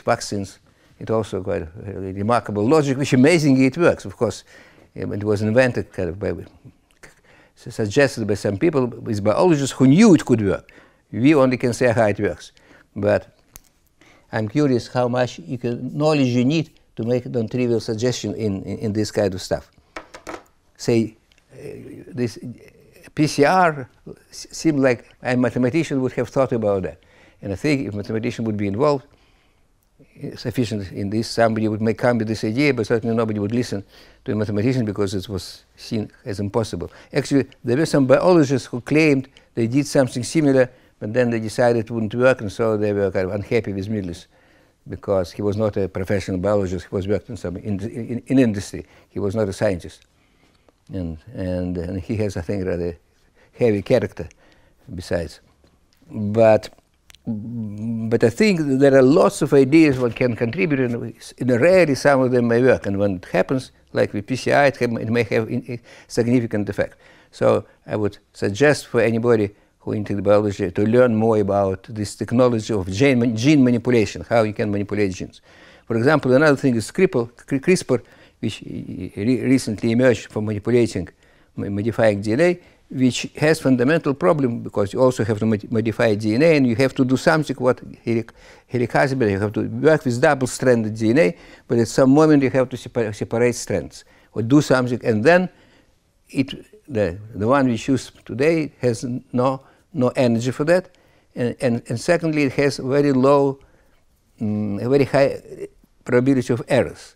vaccines. It also quite a remarkable logic, which amazingly it works. Of course, it was invented kind of by, suggested by some people, with biologists who knew it could work. We only can say how it works. But I'm curious how much knowledge you need to make a non-trivial suggestion in this kind of stuff. Say, this PCR seemed like a mathematician would have thought about that. And I think if a mathematician would be involved sufficient in this, somebody would come with this idea, but certainly nobody would listen to a mathematician because it was seen as impossible. Actually, there were some biologists who claimed they did something similar, but then they decided it wouldn't work, and so they were kind of unhappy with Middles because he was not a professional biologist. He was working in industry. He was not a scientist. And he has, I think, rather heavy character besides. But I think there are lots of ideas one can contribute, and rarely some of them may work. And when it happens, like with PCI, it may have a significant effect. So I would suggest for anybody who into the biology to learn more about this technology of gene manipulation, how you can manipulate genes. For example, another thing is CRISPR, which recently emerged for modifying DNA, which has fundamental problem because you also have to modify DNA, and you have to do something what helicase, you have to work with double-stranded DNA, but at some moment you have to separate strands or do something, and then the one we choose today has no energy for that, and secondly it has very low, very high probability of errors.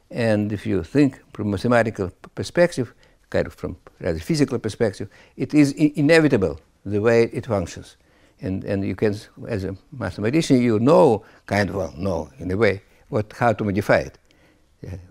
And if you think from mathematical perspective, kind of from rather physical perspective, it is inevitable the way it functions. And you can, as a mathematician, you know, kind of, well, know in a way, how to modify it.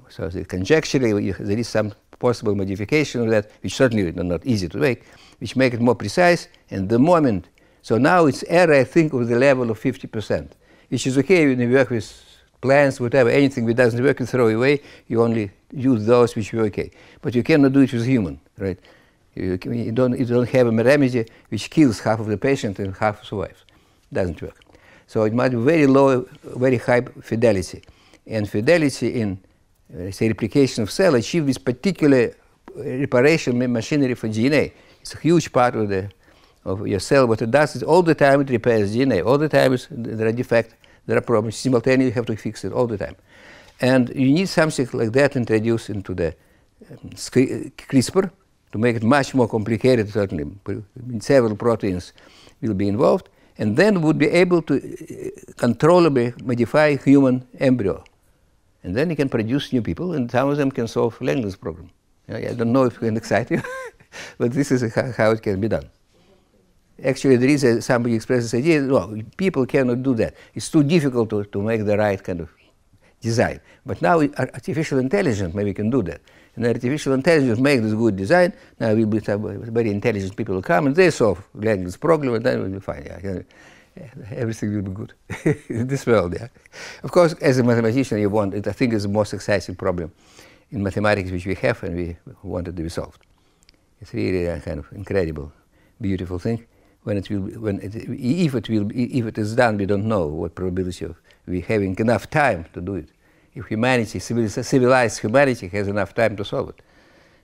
So conjecturally, there is some possible modification of that, which certainly are not easy to make, which make it more precise, and the moment. So now it's error, I think, of the level of 50%, which is okay when you work with plants, whatever, anything that doesn't work, you throw away. You only use those which work okay. But you cannot do it with human, right? You don't have a remedy which kills half of the patient and half survives. It doesn't work. So it might be very low, very high fidelity. And fidelity in, say, replication of cell achieved this particular reparation machinery for DNA. It's a huge part of your cell. What it does is all the time it repairs DNA. All the time there are defects. There are problems. Simultaneously, you have to fix it all the time. And you need something like that introduced into the CRISPR to make it much more complicated, certainly. Several proteins will be involved, and then would be able to controllably modify human embryo. And then you can produce new people, and some of them can solve Langland's problem. I don't know if it can excite you, but this is how it can be done. Actually, there is somebody expressed this idea, no, people cannot do that. It's too difficult to make the right kind of design. But now artificial intelligence maybe can do that. And artificial intelligence makes this good design. Now will be very intelligent people will come and they solve Langland's problem, and then we'll be fine. Yeah. Everything will be good in this world. Yeah. Of course, as a mathematician, you want it. I think it's the most exciting problem in mathematics which we have, and we want it to be solved. It's really a kind of incredible, beautiful thing. If it is done, we don't know what probability of we having enough time to do it. If humanity, civilized humanity, has enough time to solve it,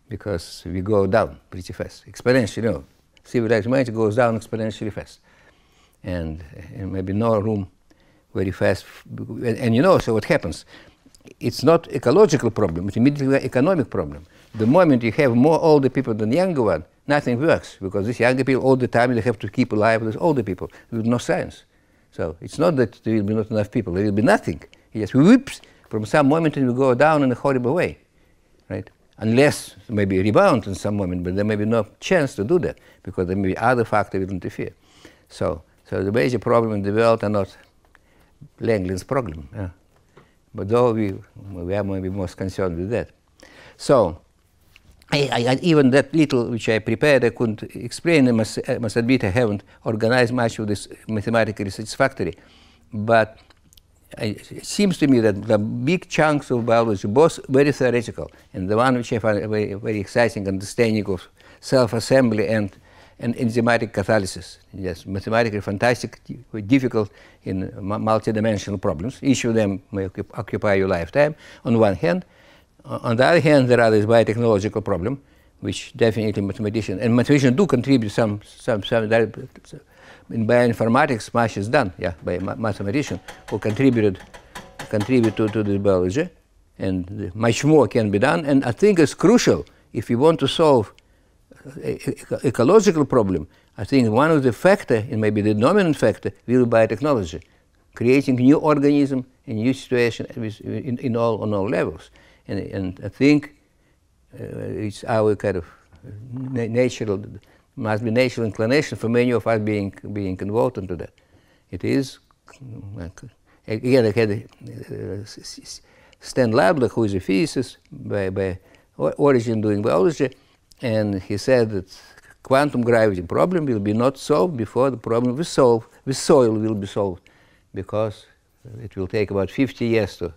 because we go down pretty fast, exponentially. You know, civilized humanity goes down exponentially fast, and maybe no room very fast. And you know, so what happens? It's not ecological problem; it's immediately an economic problem. The moment you have more older people than younger ones, nothing works, because these younger people all the time they have to keep alive with older people with no science. So it's not that there will be not enough people; there will be nothing. Yes, whoops! From some moment it will go down in a horrible way, right? Unless maybe a rebound in some moment, but there may be no chance to do that because there may be other factors that interfere. So the major problem in the world are not Langland's problem, but though we are maybe most concerned with that. So. Even that little which I prepared, I couldn't explain. I must admit I haven't organized much of this mathematically satisfactory. But it seems to me that the big chunks of biology, both very theoretical, and the one which I find very, very exciting, understanding of self-assembly and enzymatic catalysis. Yes, mathematically fantastic, difficult in multidimensional problems. Each of them may occupy your lifetime, on one hand. On the other hand, there are this biotechnological problem, which definitely mathematicians do contribute some in bioinformatics. Much is done, yeah, by mathematicians who contribute to the biology, and much more can be done. And I think it's crucial if you want to solve ecological problem. I think one of the factor, and maybe the dominant factor, will be biotechnology, creating new organism in new situation on all levels. And I think it's our kind of natural, must be natural inclination for many of us being involved into that. It is, again, I had Stan Labler, who is a physicist by origin doing biology, and he said that quantum gravity problem will be not solved before the problem with soil will be solved, because it will take about 50 years to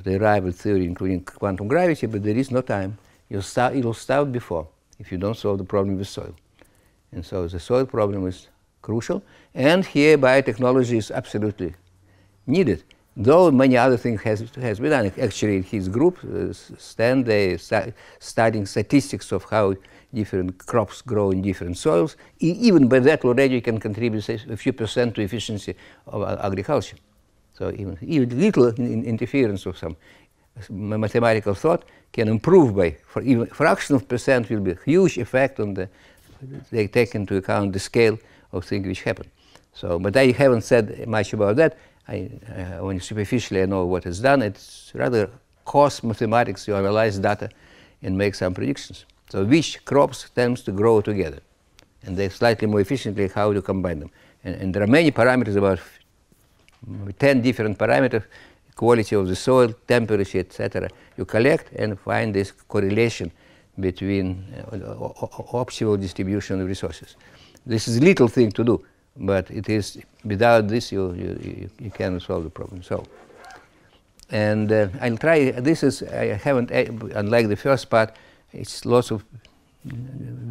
arrive at theory including quantum gravity, but there is no time. It will start before if you don't solve the problem with soil. And so the soil problem is crucial, and here biotechnology is absolutely needed. Though many other things has been done. Actually, in his group, Stan, they studying statistics of how different crops grow in different soils. Even by that already you can contribute a few percent to efficiency of agriculture. So even little interference of some mathematical thought can improve by, for even fraction of percent will be a huge effect on they take into account the scale of things which happen. So, but I haven't said much about that. Only superficially I know what is done. It's rather cost mathematics to analyze data and make some predictions. So which crops tends to grow together, and they slightly more efficiently how to combine them. And there are many parameters, about 10 different parameters, quality of the soil, temperature, etc. You collect and find this correlation between optimal distribution of resources. This is a little thing to do, but it is, without this you cannot solve the problem. So, and I'll try, this is, I haven't, unlike the first part, it's lots of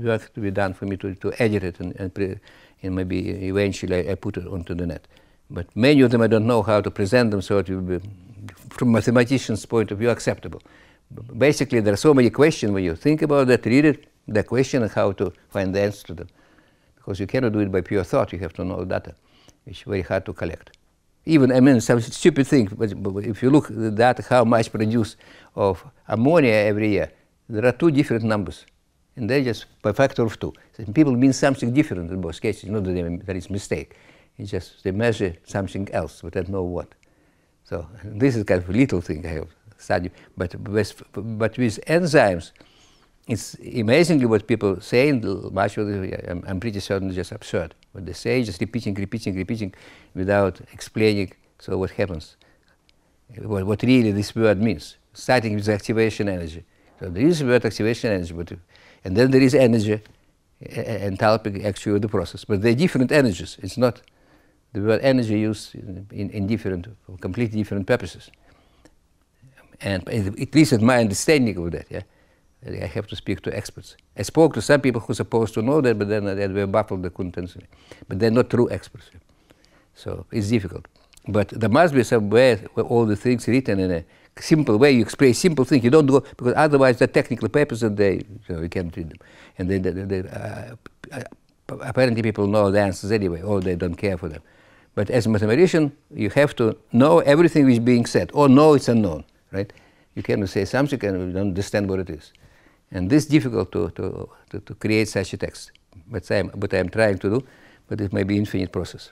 work to be done for me to edit it and maybe eventually I put it onto the net. But many of them I don't know how to present them so it will be, from mathematician's point of view, acceptable. Basically, there are so many questions when you think about that, read it, the question, and how to find the answer to them. Because you cannot do it by pure thought, you have to know data, which is very hard to collect. Even, I mean, some stupid thing, but if you look at the data, how much produced of ammonia every year, there are two different numbers, and they're just by factor of 2. So people mean something different in both cases, not that there is mistake. It's just they measure something else, but I don't know what. So this is kind of a little thing I have studied. But with enzymes, it's amazingly what people say, and much of it, I'm pretty certain, is just absurd. What they say, just repeating, without explaining, so what happens, what really this word means, starting with the activation energy. So there is the word activation energy, and then there is energy, enthalpy actually of the process. But they're different energies. It's not the word energy used in different, completely different purposes. And at least in my understanding of that, yeah, I have to speak to experts. I spoke to some people who are supposed to know that, but then they were baffled, they couldn't answer me. But they're not true experts. So it's difficult. But there must be some way where all the things written in a simple way, you express simple things. You don't go, because otherwise they're technical papers and you can't read them. And apparently people know the answers anyway, or they don't care for them. But as a mathematician, you have to know everything which is being said, or know it's unknown, right? You cannot say something and you don't understand what it is. And this is difficult to create such a text. But I'm trying to do, but it may be an infinite process.